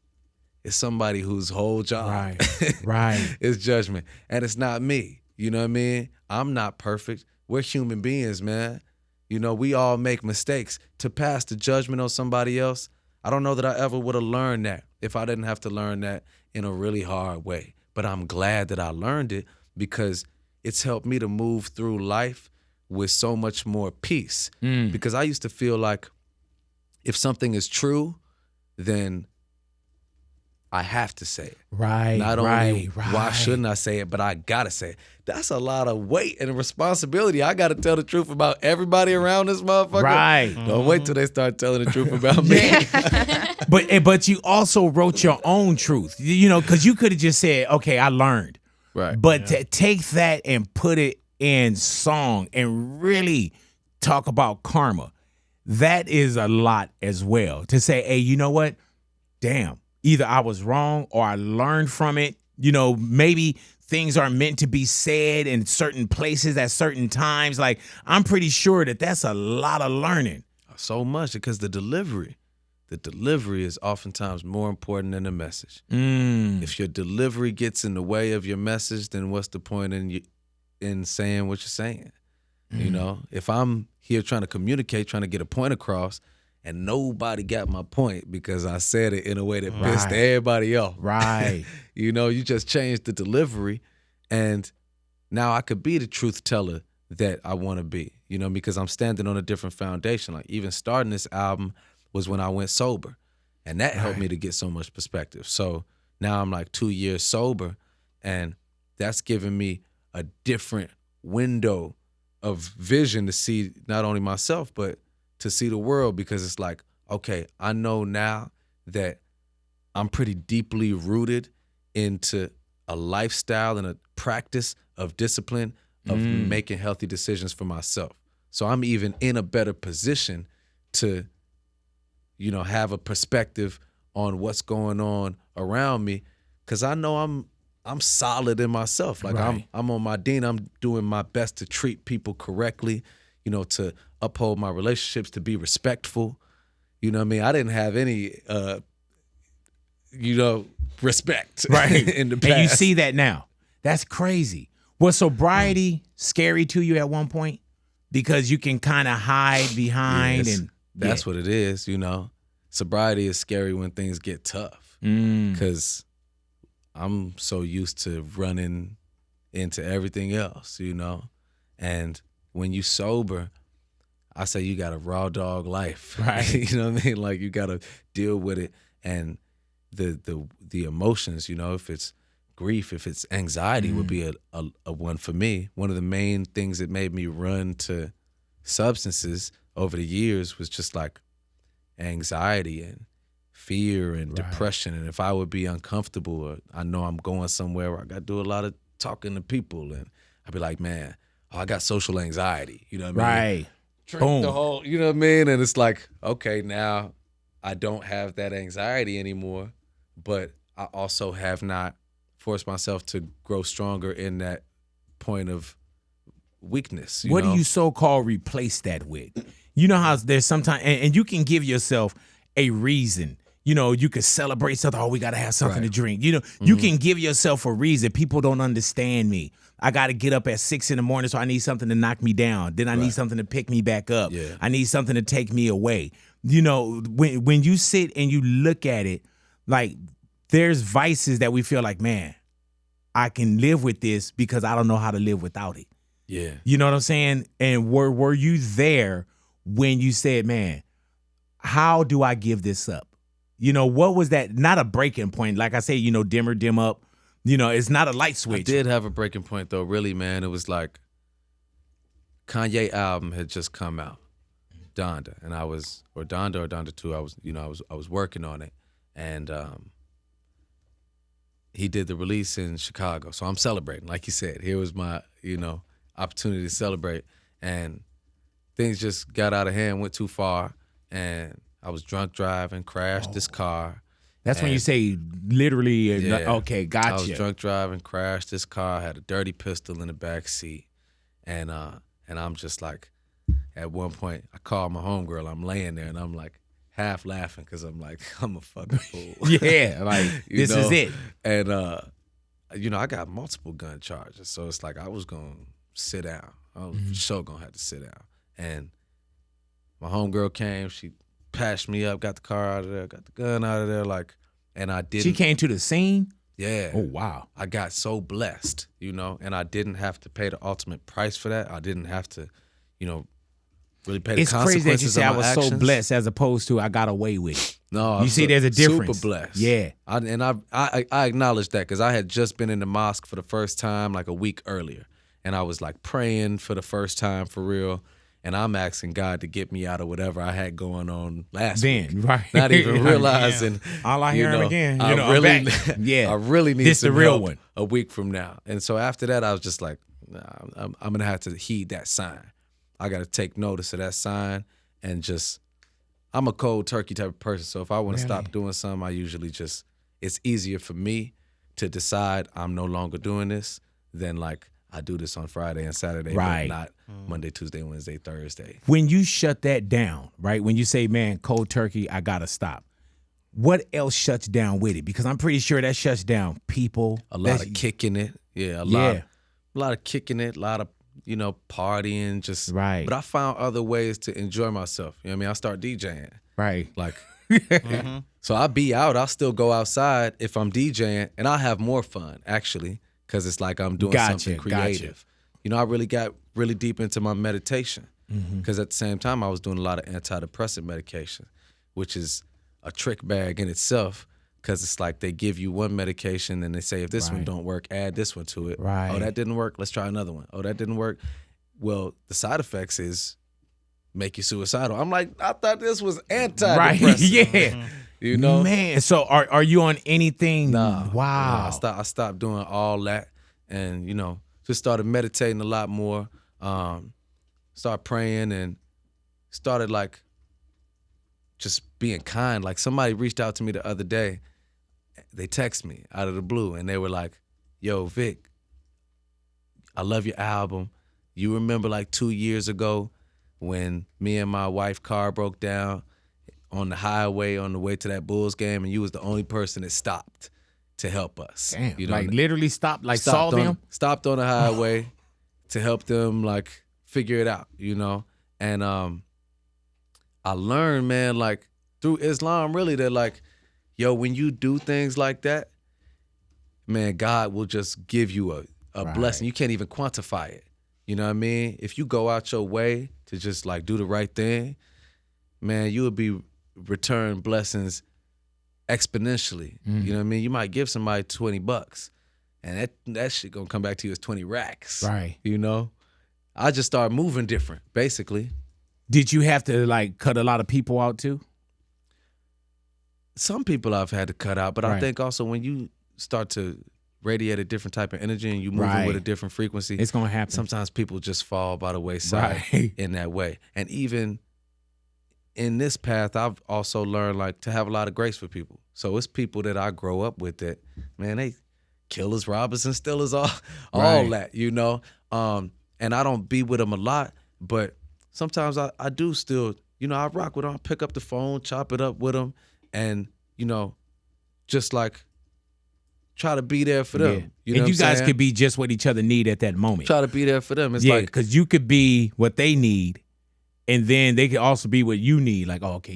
It's somebody whose whole job Right. is judgment. And it's not me. You know what I mean? I'm not perfect. We're human beings, man. We all make mistakes. To pass the judgment on somebody else, I don't know that I ever would have learned that if I didn't have to learn that in a really hard way. But I'm glad that I learned it because it's helped me to move through life with so much more peace. Because I used to feel like if something is true, then I have to say it. Right. Not right. only why shouldn't I say it, but I gotta say it. That's a lot of weight and responsibility. I gotta tell the truth about everybody around this motherfucker. Right. Don't wait till they start telling the truth about me. But you also wrote your own truth, because you could have just said, okay, I learned. Right. But to take that and put it in song and really talk about karma, that is a lot as well. To say, hey, you know what? Damn, either I was wrong or I learned from it. Maybe things are meant to be said in certain places at certain times. Like, I'm pretty sure that's a lot of learning. So much, because the delivery is oftentimes more important than the message. If your delivery gets in the way of your message, then what's the point in saying what you're saying? If I'm here trying to communicate, trying to get a point across, and nobody got my point because I said it in a way that pissed everybody off. Right. You just changed the delivery, and now I could be the truth teller that I want to be, because I'm standing on a different foundation. Like, even starting this album was when I went sober, and that helped me to get so much perspective. So now I'm like 2 years sober, and that's given me a different window of vision to see not only myself, but to see the world, because it's like, okay, I know now that I'm pretty deeply rooted into a lifestyle and a practice of discipline of making healthy decisions for myself. So I'm even in a better position to, have a perspective on what's going on around me, because I know I'm solid in myself. Like, I'm on my Dean. I'm doing my best to treat people correctly, to uphold my relationships, to be respectful. You know what I mean? I didn't have any, respect in the past. And you see that now. That's crazy. Was sobriety scary to you at one point? Because you can kind of hide behind and that's what it is, Sobriety is scary when things get tough, because I'm so used to running into everything else, and when you sober, I say you got a raw dog life, right? You know what I mean? Like, you got to deal with it, and the emotions, if it's grief, if it's anxiety, would be a one for me. One of the main things that made me run to substances over the years was just like anxiety and fear and depression. And if I would be uncomfortable, or I know I'm going somewhere where I got to do a lot of talking to people, and I'd be like, man, I got social anxiety. You know what I mean? Right. Boom. The whole, you know what I mean? And it's like, okay, now I don't have that anxiety anymore, but I also have not forced myself to grow stronger in that point of weakness. What do you so-called replace that with? You know how there's sometimes, and you can give yourself a reason. You could celebrate something. Oh, we got to have something to drink. You can give yourself a reason. People don't understand me. I got to get up at 6 a.m, so I need something to knock me down. Then I need something to pick me back up. Yeah. I need something to take me away. When you sit and you look at it, like, there's vices that we feel like, man, I can live with this because I don't know how to live without it. Yeah. You know what I'm saying? And were you there when you said, man, how do I give this up? What was that? Not a breaking point. Like I say, dimmer, dim up. It's not a light switch. I did have a breaking point, though, really, man. It was like Kanye album had just come out, Donda, and I was, or Donda 2, I was working on it, and he did the release in Chicago. So I'm celebrating. Like you said, here was my, opportunity to celebrate, and things just got out of hand, went too far, and I was drunk driving, crashed this car. That's when you say literally, okay, gotcha. I was drunk driving, crashed this car, had a dirty pistol in the back seat, and I'm just like, at one point, I called my homegirl. I'm laying there, and I'm like half laughing because I'm like, I'm a fucking fool. Yeah, like this is it. And I got multiple gun charges, so it's like I was gonna sit down. I was for sure gonna have to sit down. And my homegirl came, she patched me up, got the car out of there, got the gun out of there, and I didn't. She came to the scene? Yeah. Oh, wow. I got so blessed, and I didn't have to pay the ultimate price for that. I didn't have to, really pay the consequences. It's crazy that you say I was actions. so blessed as opposed to I got away with it. No, You see, there's a difference. Super blessed. Yeah. I acknowledge that because I had just been in the mosque for the first time like a week earlier. And I was like praying for the first time for real. And I'm asking God to get me out of whatever I had going on last week. Right. Not even realizing. All I hear him again. I really, I really need this some the real help one. a week from now. And so after that, I was just like, nah, I'm going to have to heed that sign. I got to take notice of that sign and just, I'm a cold turkey type of person. So if I want to stop doing something, I usually just, it's easier for me to decide I'm no longer doing this than like, I do this on Friday and Saturday, but not Monday, Tuesday, Wednesday, Thursday. When you shut that down, right? When you say, man, cold turkey, I got to stop. What else shuts down with it? Because I'm pretty sure that shuts down people. A lot of kicking it. Yeah, a lot of kicking it, a lot of, partying, just. Right. But I found other ways to enjoy myself. You know what I mean? I start DJing. Right. Like, so I'll be out. I'll still go outside if I'm DJing, and I'll have more fun, actually. Because it's like I'm doing something creative. I really got really deep into my meditation. Because at the same time, I was doing a lot of antidepressant medication, which is a trick bag in itself. Because it's like they give you one medication and they say, if this one don't work, add this one to it. Right. Oh, that didn't work. Let's try another one. Oh, that didn't work. Well, the side effects is make you suicidal. I'm like, I thought this was antidepressant. Right. Yeah. Man, so are you on anything? Nah. Wow. I stopped doing all that and, just started meditating a lot more. Started praying and started like just being kind. Like somebody reached out to me the other day. They text me out of the blue and they were like, yo, Vic, I love your album. You remember like 2 years ago when me and my wife's car broke down on the highway on the way to that Bulls game, and you was the only person that stopped to help us. Damn, literally stopped, saw them? Stopped on the highway to help them, like, figure it out, And I learned, man, like, through Islam, really, that, like, yo, when you do things like that, man, God will just give you a blessing. You can't even quantify it. You know what I mean? If you go out your way to just, like, do the right thing, man, you will be return blessings exponentially. You know what I mean? You might give somebody $20 and that shit gonna come back to you as 20 racks. Right. I just started moving different, basically. Did you have to like cut a lot of people out too? Some people I've had to cut out, but I think also when you start to radiate a different type of energy and you moving with a different frequency, it's gonna happen. Sometimes people just fall by the wayside in that way. And even in this path, I've also learned like to have a lot of grace for people. So it's people that I grow up with that, man, they killers, robbers, and stealers, all that, and I don't be with them a lot, but sometimes I do still, I rock with them, I pick up the phone, chop it up with them, and, just like try to be there for them. Yeah. And you guys could be just what each other need at that moment. Try to be there for them. It's like, because you could be what they need, and then they could also be what you need. Like, oh, okay,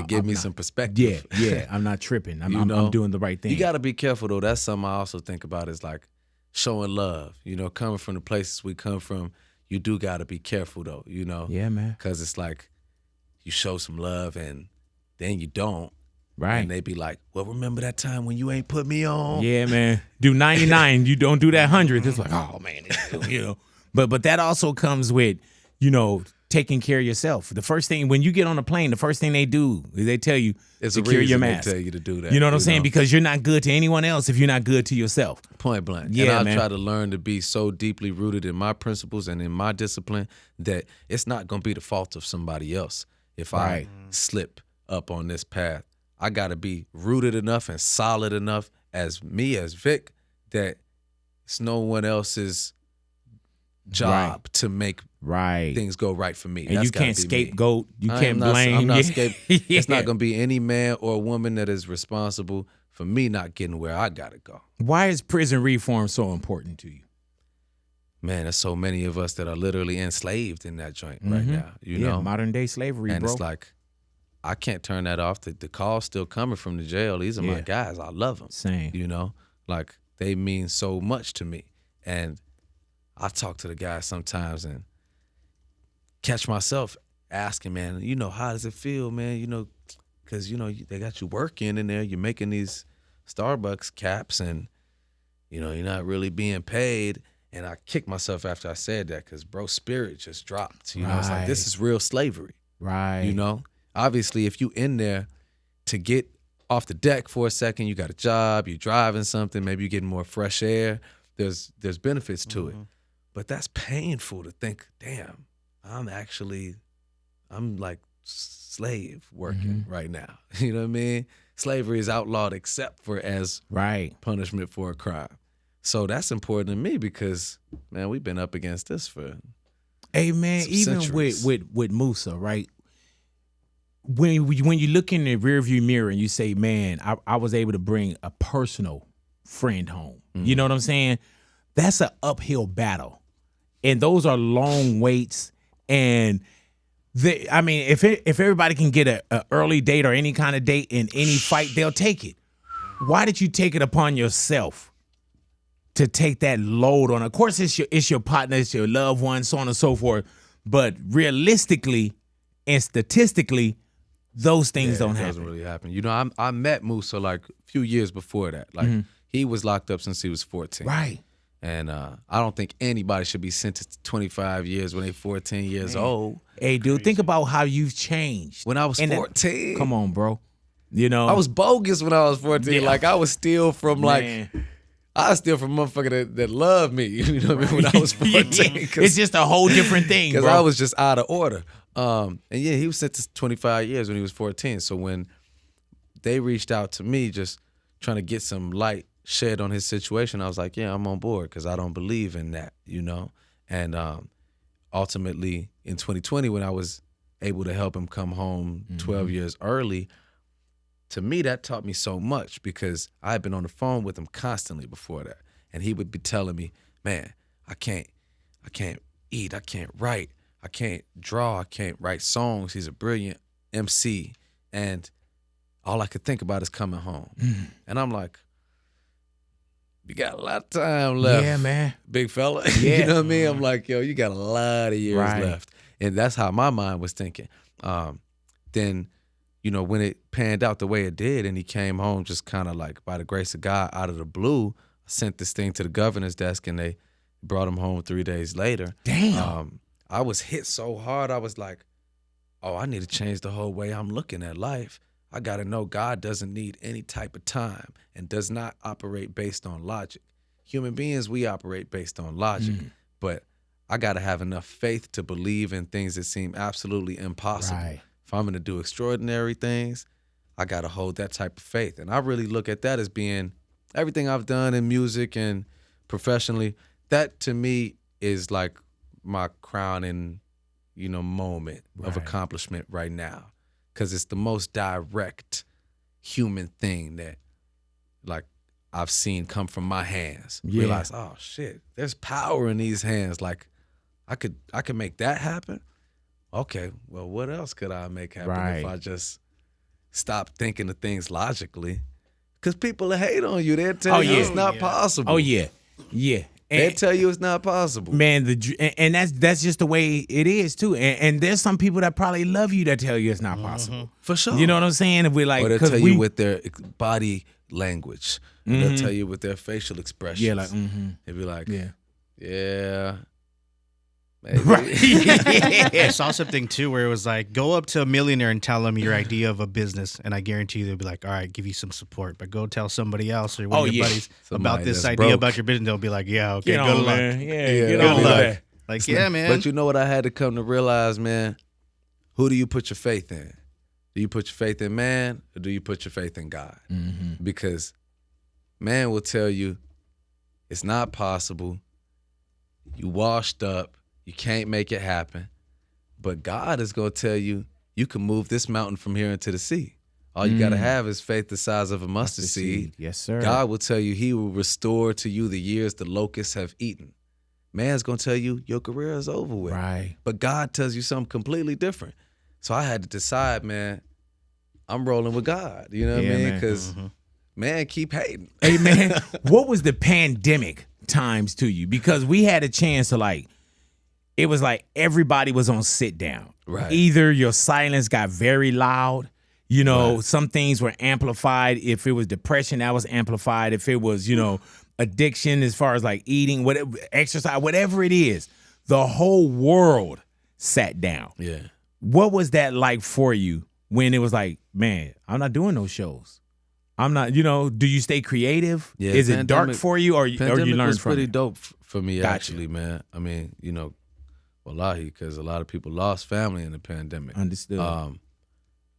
give me some perspective. Yeah, I'm not tripping. I'm doing the right thing. You got to be careful, though. That's something I also think about is like showing love. Coming from the places we come from, you do got to be careful, though, Yeah, man. Because it's like you show some love and then you don't. Right. And they be like, well, remember that time when you ain't put me on? Yeah, man. Do 99, you don't do that 100. It's like, oh, man. But that also comes with, taking care of yourself. The first thing, when you get on a plane, the first thing they do is they tell you, secure your mask. They tell you to do that. You know what I'm saying? Because you're not good to anyone else if you're not good to yourself. Point blank. Yeah, and man. I try to learn to be so deeply rooted in my principles and in my discipline that it's not going to be the fault of somebody else if I slip up on this path. I got to be rooted enough and solid enough as me, as Vic, that it's no one else's job to make things go right for me. And That's you can't be scapegoat. me. You can't blame. I'm not It's not going to be any man or woman that is responsible for me not getting where I got to go. Why is prison reform so important to you? Man, there's so many of us that are literally enslaved in that joint right now. You know, modern day slavery, and bro. it's like, I can't turn that off. The call's still coming from the jail. These are my guys. I love them. Same. Like they mean so much to me. And I talk to the guys sometimes and catch myself asking, man, how does it feel, man? because, they got you working in there. You're making these Starbucks caps and, you're not really being paid. And I kicked myself after I said that because, bro, spirit just dropped. It's like, this is real slavery. Right. Obviously, if you in there to get off the deck for a second, you got a job, you're driving something, maybe you're getting more fresh air. There's benefits to it. But that's painful to think, damn, I'm like slave working right now. You know what I mean? Slavery is outlawed except for as punishment for a crime. So that's important to me because, man, we've been up against this for man, even centuries. with Musa, right? When you look in the rearview mirror and you say, man, I was able to bring a personal friend home. You know what I'm saying? That's an uphill battle. And those are long waits. And if everybody can get an early date or any kind of date in any fight, they'll take it. Why did you take it upon yourself to take that load on? Of course, it's your partner, it's your loved one, so on and so forth. But realistically and statistically, those things don't happen. It doesn't really happen. I met Musa like a few years before that. Like he was locked up since he was 14. Right. And I don't think anybody should be sentenced to 25 years when they're 14 years old. Hey, dude, think about how you've changed. When I was 14. Come on, bro. I was bogus when I was 14. Yeah. Like I was still from I steal from motherfucker that loved me, when I was 14. It's just a whole different thing, Because bro. I was just out of order. And yeah, he was sentenced to 25 years when he was 14. So when they reached out to me just trying to get some light shed on his situation, I was like, yeah, I'm on board because I don't believe in that, And ultimately in 2020, when I was able to help him come home 12 years early, to me, that taught me so much because I had been on the phone with him constantly before that. And he would be telling me, man, I can't eat, I can't write, I can't draw, I can't write songs. He's a brilliant MC. And all I could think about is coming home. And I'm like, you got a lot of time left. Yeah, man. Big fella. Yeah. You know what I mean? I'm like, yo, you got a lot of years left. And that's how my mind was thinking. Then, when it panned out the way it did and he came home just kind of like by the grace of God out of the blue, I sent this thing to the governor's desk and they brought him home 3 days later. Damn. I was hit so hard. I was like, oh, I need to change the whole way I'm looking at life. I got to know God doesn't need any type of time and does not operate based on logic. Human beings, we operate based on logic, but I got to have enough faith to believe in things that seem absolutely impossible. Right. If I'm going to do extraordinary things, I got to hold that type of faith. And I really look at that as being everything I've done in music and professionally, that to me is like my crowning, moment of accomplishment right now. Because it's the most direct human thing that, like, I've seen come from my hands. Yeah. Realize, oh shit, there's power in these hands. Like, I could make that happen. Okay, well, what else could I make happen if I just stop thinking of things logically? Because people hate on you. They'll tell you it's not possible. Oh yeah, yeah. They'll tell you it's not possible. Man, and that's just the way it is too. And there's some people that probably love you that tell you it's not possible. For sure. You know what I'm saying? If we like, or they'll tell you with their body language. They'll tell you with their facial expressions. Yeah, like They'll be like, yeah. Maybe. Right. I saw something too where it was like, go up to a millionaire and tell them your idea of a business, and I guarantee you they'll be like, all right, give you some support. But go tell somebody else or one of your buddies about this idea broke. About your business, they'll be like, yeah, okay, Get good on, luck. man. Yeah, Good get on luck. with that. Like, yeah, man. But you know what I had to come to realize, man? Who do you put your faith in? Do you put your faith in man or do you put your faith in God? Because man will tell you it's not possible. You washed up. You can't make it happen. But God is going to tell you, you can move this mountain from here into the sea. All you got to have is faith the size of a mustard seed. Yes, sir. God will tell you he will restore to you the years the locusts have eaten. Man's going to tell you your career is over with. Right. But God tells you something completely different. So I had to decide, man, I'm rolling with God. You know what I mean? Because man, keep hating. Hey, man, what was the pandemic times to you? Because we had a chance to it was like everybody was on sit down. Right. Either your silence got very loud, You know, some things were amplified. If it was depression, that was amplified. If it was, you know, addiction as far as like eating, whatever, exercise, whatever it is, the whole world sat down. Yeah. What was that like for you when it was like, man, I'm not doing those shows? I'm not, you know, do you stay creative? Yeah, Is it dark for you or you Pandemic learn was from pretty it? dope for me, Gotcha. actually, man. I mean, you know, wallahi, because a lot of people lost family in the pandemic. Understood.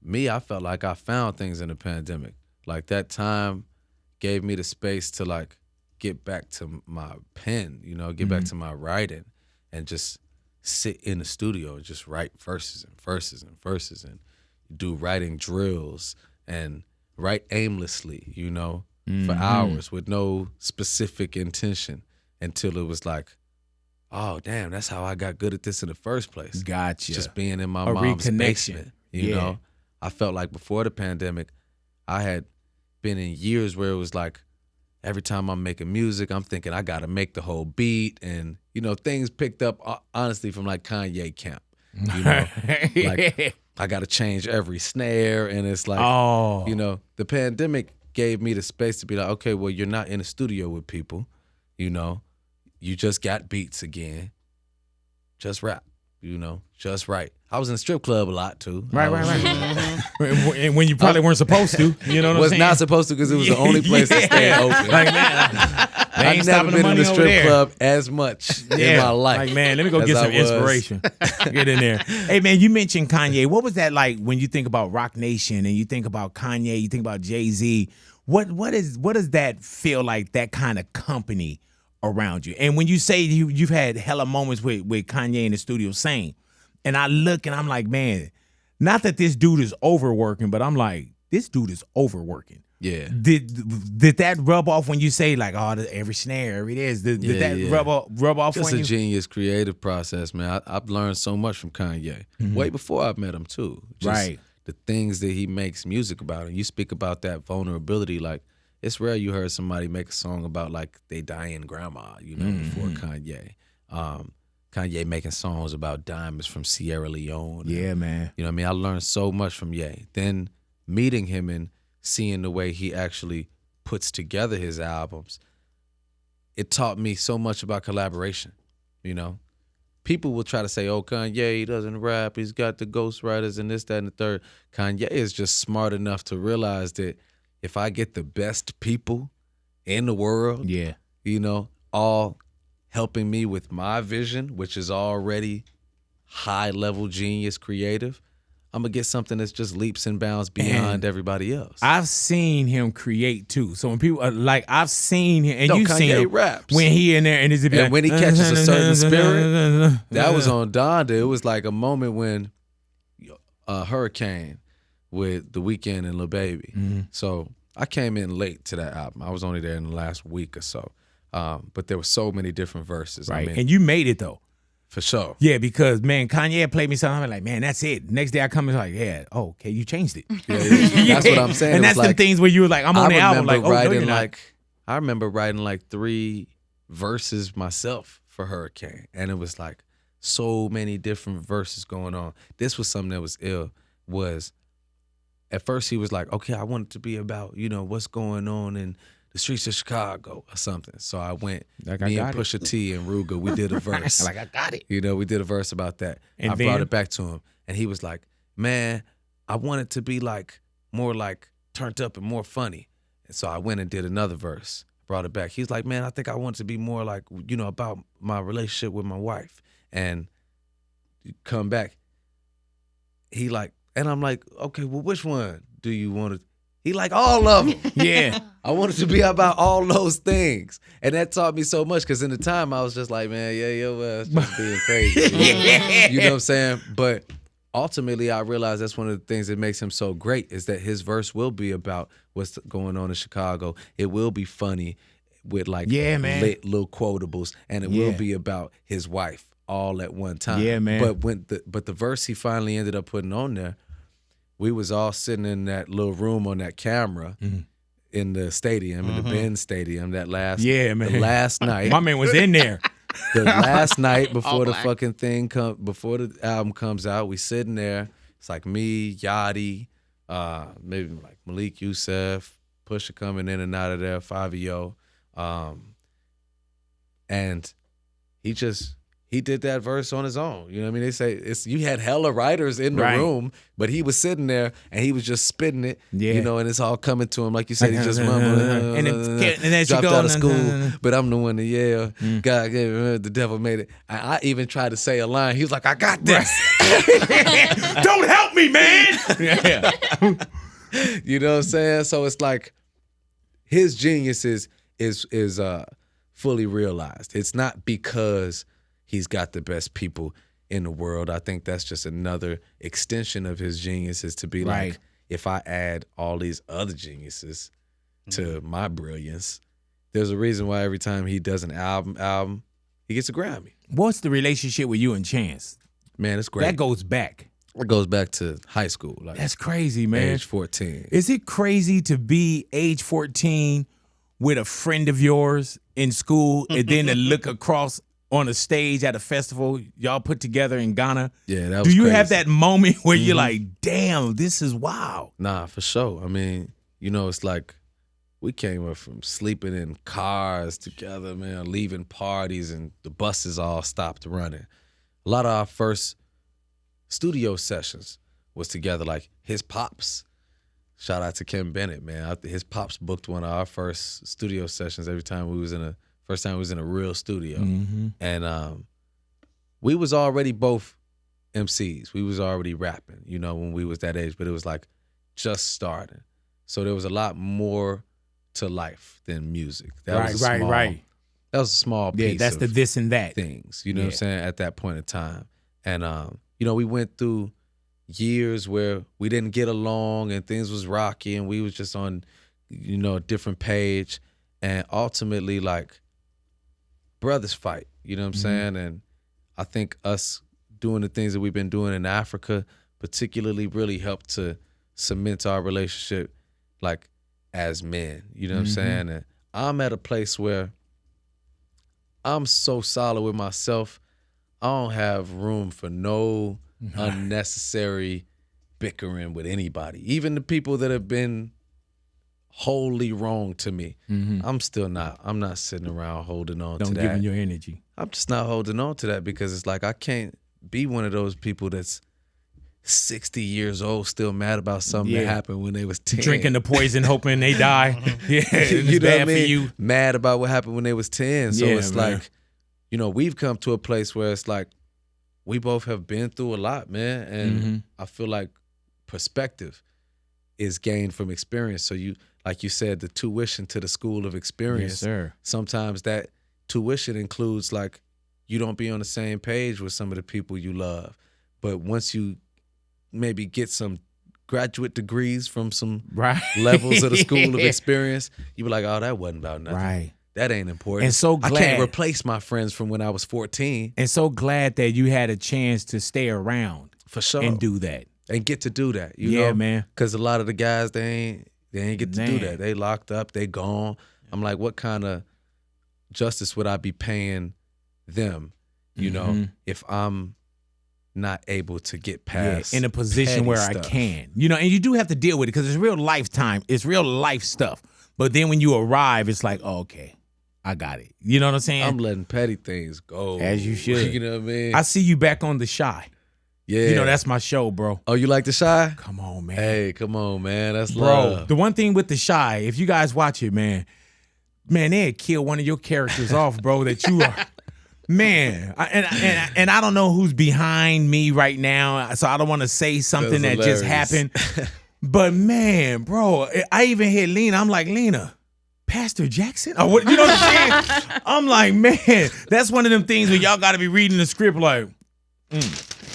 Me, I felt like I found things in the pandemic. Like that time gave me the space to like get back to my pen, you know, get back to my writing and just sit in the studio and just write verses and verses and verses and do writing drills and write aimlessly, you know, for hours with no specific intention until it was like, oh, damn, that's how I got good at this in the first place. Gotcha. Just being in my A mom's reconnection. basement, you know. I felt like before the pandemic, I had been in years where it was like every time I'm making music, I'm thinking I got to make the whole beat. And, you know, things picked up, honestly, from like Kanye camp. You know, like I got to change every snare. And it's like, you know, the pandemic gave me the space to be like, okay, well, you're not in a studio with people, you know. You just got beats again. Just rap, you know, just write. I was in the strip club a lot too. Right. And when you probably weren't supposed to, you know what I'm saying? Was not supposed to because it was the only place to stay open. Like, man, they I've ain't never stopping the been in money the over strip there. club as much in my life. Like, man, let me go as get I some was. inspiration. Get in there. Hey, man, you mentioned Kanye. What was that like when you think about Rock Nation and you think about Kanye, you think about Jay-Z? What does that feel like, that kind of company around you? And when you say you've had hella moments with Kanye in the studio, same. And I look and I'm like, man, not that this dude is overworking, but I'm like, this dude is overworking. Yeah. Did that rub off when you say like, oh, every snare, every this? Did that rub off Just on a you? genius creative process, man. I've learned so much from Kanye. Way before I met him too. Just Right. the things that he makes music about. And you speak about that vulnerability, like it's rare you heard somebody make a song about like they dying grandma, you know, before Kanye. Kanye making songs about diamonds from Sierra Leone. Yeah, man. You know what I mean? I learned so much from Ye. Then meeting him and seeing the way he actually puts together his albums, it taught me so much about collaboration, you know? People will try to say, oh, Kanye, he doesn't rap, he's got the ghostwriters and this, that, and the third. Kanye is just smart enough to realize that if I get the best people in the world, you know, all helping me with my vision, which is already high-level genius creative, I'm going to get something that's just leaps and bounds beyond everybody else. I've seen him create too. So when people are like, I've seen him, and you've Kanye seen him raps. when he in there and is And when he catches a certain spirit, that was on Donda. It was like a moment when Hurricane with The Weeknd and Lil Baby. So I came in late to that album. I was only there in the last week or so. But there were so many different verses. Right. I mean, And you made it though. for sure. Yeah, because man, Kanye had played me something. I'm like, man, that's it. Next day I come and like, yeah, oh, okay, you changed it. That's what I'm saying. And It that's was the like, things where you were like, I'm on the album. Like, oh, no, writing you're not. like I remember writing like 3 verses myself for Hurricane, and it was like so many different verses going on. This was something that was ill. Was at first he was like, okay, I want it to be about, you know, what's going on in the streets of Chicago or something. So I went, Like, I me got and Pusha T and Ruga, we did a verse. Like, I got it. You know, we did a verse about that. And I brought then? it back to him, and he was like, man, I want it to be like more like turned up and more funny. And so I went and did another verse, brought it back. He's like, man, I think I want it to be more like, you know, about my relationship with my wife. And come back, he like, and I'm like, okay, well, which one do you want to? He like, all of them. Yeah. I want it to be about all those things. And that taught me so much because in the time I was just like, man, just being crazy. You know what I'm saying? But ultimately I realized that's one of the things that makes him so great is that his verse will be about what's going on in Chicago. It will be funny with like lit little quotables, and it will be about his wife all at one time. Yeah, man. But the verse he finally ended up putting on there, we was all sitting in that little room on that camera in the stadium, in the Benz Stadium, that last man. the last night. My man was in there. The last night before the fucking thing before the album comes out, we sitting there. It's like me, Yachty, maybe like Malik Youssef, Pusha coming in and out of there, Fabio. And he did that verse on his own. You know what I mean? They say you had hella writers in the room, but he was sitting there and he was just spitting it. Yeah. You know, and it's all coming to him. Like you said, he just mumbling. And then dropped out of school, but I'm the one to yell. God gave me, the devil made it. I even tried to say a line. He was like, I got this. Don't help me, man. Yeah. You know what I'm saying? So it's like his genius is fully realized. It's not because he's got the best people in the world. I think that's just another extension of his genius, is to be like, if I add all these other geniuses to my brilliance, there's a reason why every time he does an album, he gets a Grammy. What's the relationship with you and Chance? Man, it's great. That goes back. It goes back to high school. Like, that's crazy, man. Age 14. Is it crazy to be age 14 with a friend of yours in school and then to look across on a stage at a festival y'all put together in Ghana? Yeah, that was Do you crazy. have that moment where you're like, damn, this is wow? Nah, for sure. I mean, you know, it's like we came up from sleeping in cars together, man, leaving parties, and the buses all stopped running. A lot of our first studio sessions was together. Like his pops, shout out to Kim Bennett, man. His pops booked one of our first studio sessions every time we was in a real studio. And we was already both MCs. We was already rapping, you know, when we was that age, but it was like just starting. So there was a lot more to life than music. That was a That was a small piece. Yeah, that's of the this and that things, you know what I'm saying, at that point in time. And you know, we went through years where we didn't get along and things was rocky and we was just on, you know, a different page. And ultimately, like, brothers fight, you know what I'm saying? And I think us doing the things that we've been doing in Africa particularly really helped to cement our relationship, like, as men, you know what I'm saying? And I'm at a place where I'm so solid with myself, I don't have room for no unnecessary bickering with anybody. Even the people that have been wholly wrong to me, I'm not sitting around holding on to that. Don't give them your energy. I'm just not holding on to that because it's like I can't be one of those people that's 60 years old still mad about something that happened when they was 10. Drinking the poison hoping they die. Yeah, it's you know bad what I mean? for you. Mad about what happened when they was 10. So it's man. like, you know, we've come to a place where it's like we both have been through a lot, man. And I feel like perspective is gained from experience. So you, like you said, the tuition to the school of experience. Yes, sir. Sometimes that tuition includes like you don't be on the same page with some of the people you love. But once you maybe get some graduate degrees from some levels of the school of experience, you be like, oh, that wasn't about nothing. Right. That ain't important. And so I glad. can't replace my friends from when I was 14. And so glad that you had a chance to stay around For sure. and do that. And get to do that. You Yeah, know? man. Because a lot of the guys, they ain't get to do that. They locked up, they gone. I'm like, what kind of justice would I be paying them, you know, if I'm not able to get past in a position where stuff. I can. You know, and you do have to deal with it because it's real lifetime. It's real life stuff. But then when you arrive, it's like, oh, okay, I got it. You know what I'm saying? I'm letting petty things go. As you should. You know what I mean? I see you back on The Shy. Yeah. You know, that's my show, bro. Oh, you like The Shy? Come on, man. Hey, come on, man. That's Bro, love. the one thing with The Shy, if you guys watch it, man, they'd kill one of your characters off, bro, that you are. Man, and I don't know who's behind me right now, so I don't want to say something that just happened. But man, bro, I even hit Lena. I'm like, Lena, Pastor Jackson? Or what? You know what I'm saying? I'm like, man, that's one of them things where y'all got to be reading the script like,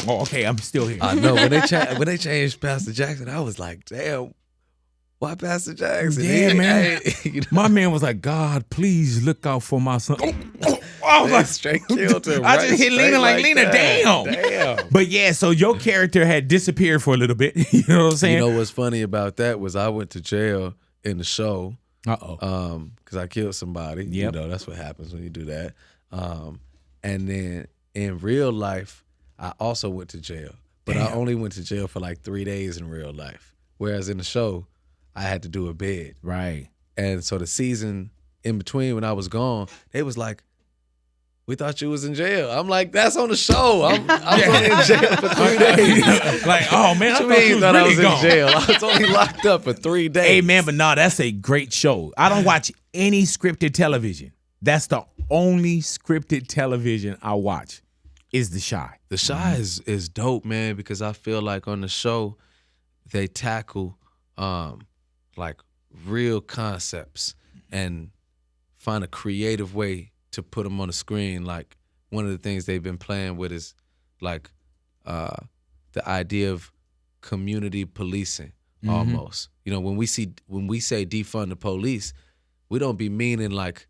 oh, okay, I'm still here. I know when they changed Pastor Jackson, I was like, damn. Why Pastor Jackson? Yeah, man. You know? My man was like, God, please look out for my son. I was like, straight killed him. I just hit Lena like Lena, that. damn. But yeah, so your character had disappeared for a little bit. You know what I'm saying? You know what's funny about that was I went to jail in the show. Because I killed somebody. Yep. You know, that's what happens when you do that. And then in real life, I also went to jail. But I only went to jail for like 3 days in real life. Whereas in the show, I had to do a bid. Right. And so the season in between when I was gone, they was like, we thought you was in jail. I'm like, that's on the show. I'm only in jail for 3 days. Like, oh man, I What you mean thought I you was was really in gone. jail? I was only locked up for 3 days. Hey man, but no, that's a great show. I don't watch any scripted television. That's the only scripted television I watch is The Chi. The Chi is dope, man, because I feel like on the show they tackle like real concepts and find a creative way to put them on the screen. Like one of the things they've been playing with is like the idea of community policing almost. You know, when we say defund the police, we don't be meaning like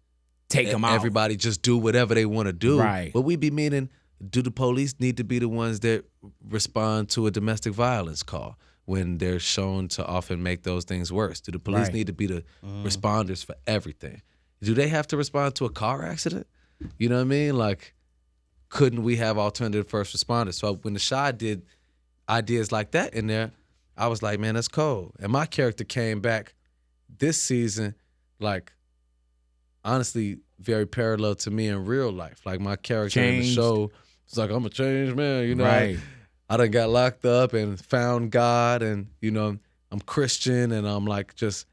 Take them out. everybody just do whatever they want to do. Right. But we be meaning, do the police need to be the ones that respond to a domestic violence call when they're shown to often make those things worse? Do the police Right. need to be the responders for everything? Do they have to respond to a car accident? You know what I mean? Like, couldn't we have alternative first responders? So when the Chi did ideas like that in there, I was like, man, that's cool. And my character came back this season, like, honestly, very parallel to me in real life. Like, my character in the Changed. show was like, I'm a changed man, you know? Right. I done got locked up and found God, and, you know, I'm Christian, and I'm, like, just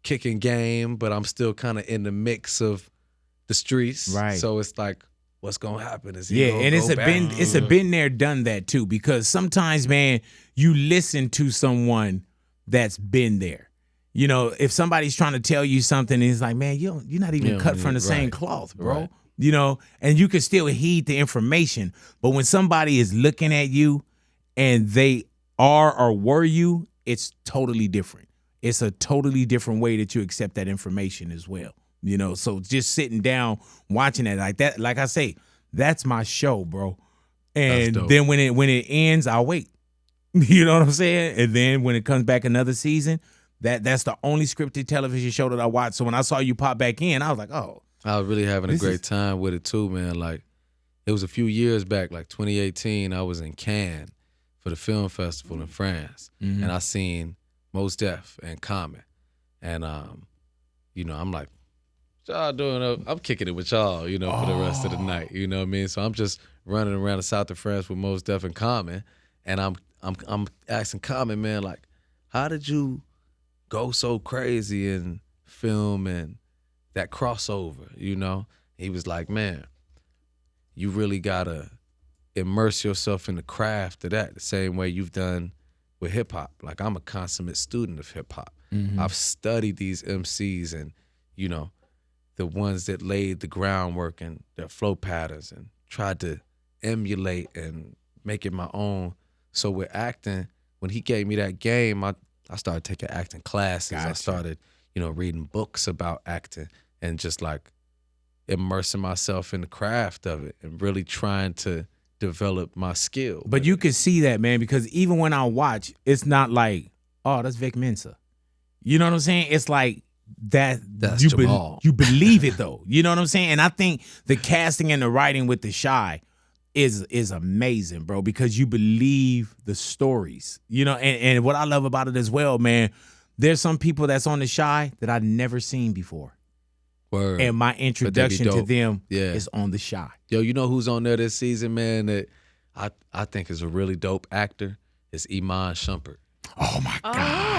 kicking game, but I'm still kind of in the mix of the streets. Right. So it's like, what's going to happen? Is he Yeah, gonna and go back? it's a been there, done that too. Because sometimes, man, you listen to someone that's been there. You know, if somebody's trying to tell you something, and it's like, man, you're not even Yeah, cut from the same right, cloth, bro. right. You know, and you can still heed the information. But when somebody is looking at you and they are or were you, it's totally different. It's a totally different way that you accept that information as well. You know, so just sitting down, watching it like that, like I say, that's my show, bro. And dope. then when it ends, I'll wait. You know what I'm saying? And then when it comes back another season, that's the only scripted television show that I watch. So when I saw you pop back in, I was like, oh. I was really having a This great is- time with it too, man. Like, it was a few years back, like 2018, I was in Cannes for the film festival in France, and I seen Mos Def and Common, and you know, I'm like, what y'all doing? I'm kicking it with y'all, you know, for the rest of the night. You know what I mean? So I'm just running around the south of France with Mos Def and Common, and I'm asking Common, man, like, how did you go so crazy in film and that crossover, you know? He was like, man, you really gotta immerse yourself in the craft of that the same way you've done with hip hop. Like, I'm a consummate student of hip hop. I've studied these MCs and, you know, the ones that laid the groundwork and their flow patterns and tried to emulate and make it my own. So with acting, when he gave me that game, I started taking acting classes. I Gotcha. started, you know, reading books about acting and just like immersing myself in the craft of it and really trying to develop my skill. But you can see that, man, because even when I watch, it's not like, oh, that's Vic Mensa. You know what I'm saying? It's like that's you Jamal. you believe it though. You know what I'm saying? And I think the casting and the writing with the Chi is amazing, bro, because you believe the stories. You know, and what I love about it as well, man, there's some people that's on the Chi that I've never seen before. Word. And my introduction to dope. them Yeah. is on the Chi. Yo, you know who's on there this season, man, that I think is a really dope actor? It's Iman Shumpert. Oh my God.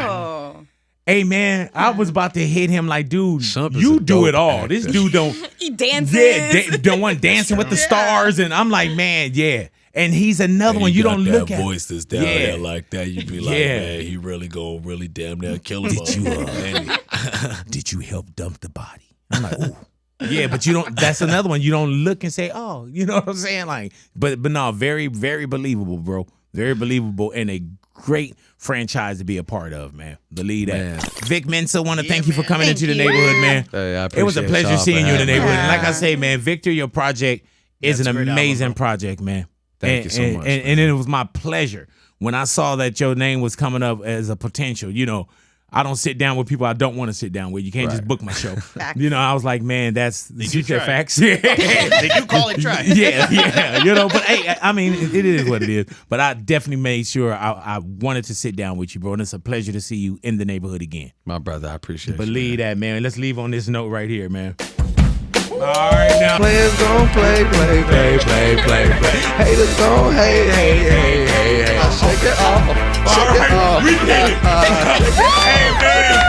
Oh. Hey man, I was about to hit him like, dude, Shumpert's you a do dope it all. actor. This dude don't. He dances. Yeah, don't want dancing with the stars, and I'm like, man, yeah. And he's another one you don't look at. voice that's down Yeah. there like that. You'd be like, Yeah. man, he really gonna really damn near kill him. Did you help dump the body? I'm like, ooh. Yeah, but you don't. That's another one you don't look and say, oh, you know what I'm saying? Like, but no, very, very believable, bro. Very believable, and a great franchise to be a part of, man. The lead Man. act. Vic Mensa, want to thank you for man. coming Thank into the you. neighborhood, man. Hey, I It was a appreciate pleasure y'all for seeing you in the having me. neighborhood. And like I Yeah. say, man, Victor, your project is That's an a great album, amazing bro. project, man. Thank you so much, And it was my pleasure when I saw that your name was coming up as a potential. You know, I don't sit down with people I don't want to sit down with. You can't just book my show. Facts. You know, I was like, man, that's do you said try. facts. They do call it try. Yeah. You know, but hey, I mean, it is what it is. But I definitely made sure I wanted to sit down with you, bro. And it's a pleasure to see you in the neighborhood again. My brother, I appreciate Believe you. that, man. Let's leave on this note right here, man. All right, now. Players gon' play. Haters gon' hate. Shake it off. All right, we did it. Hey, man.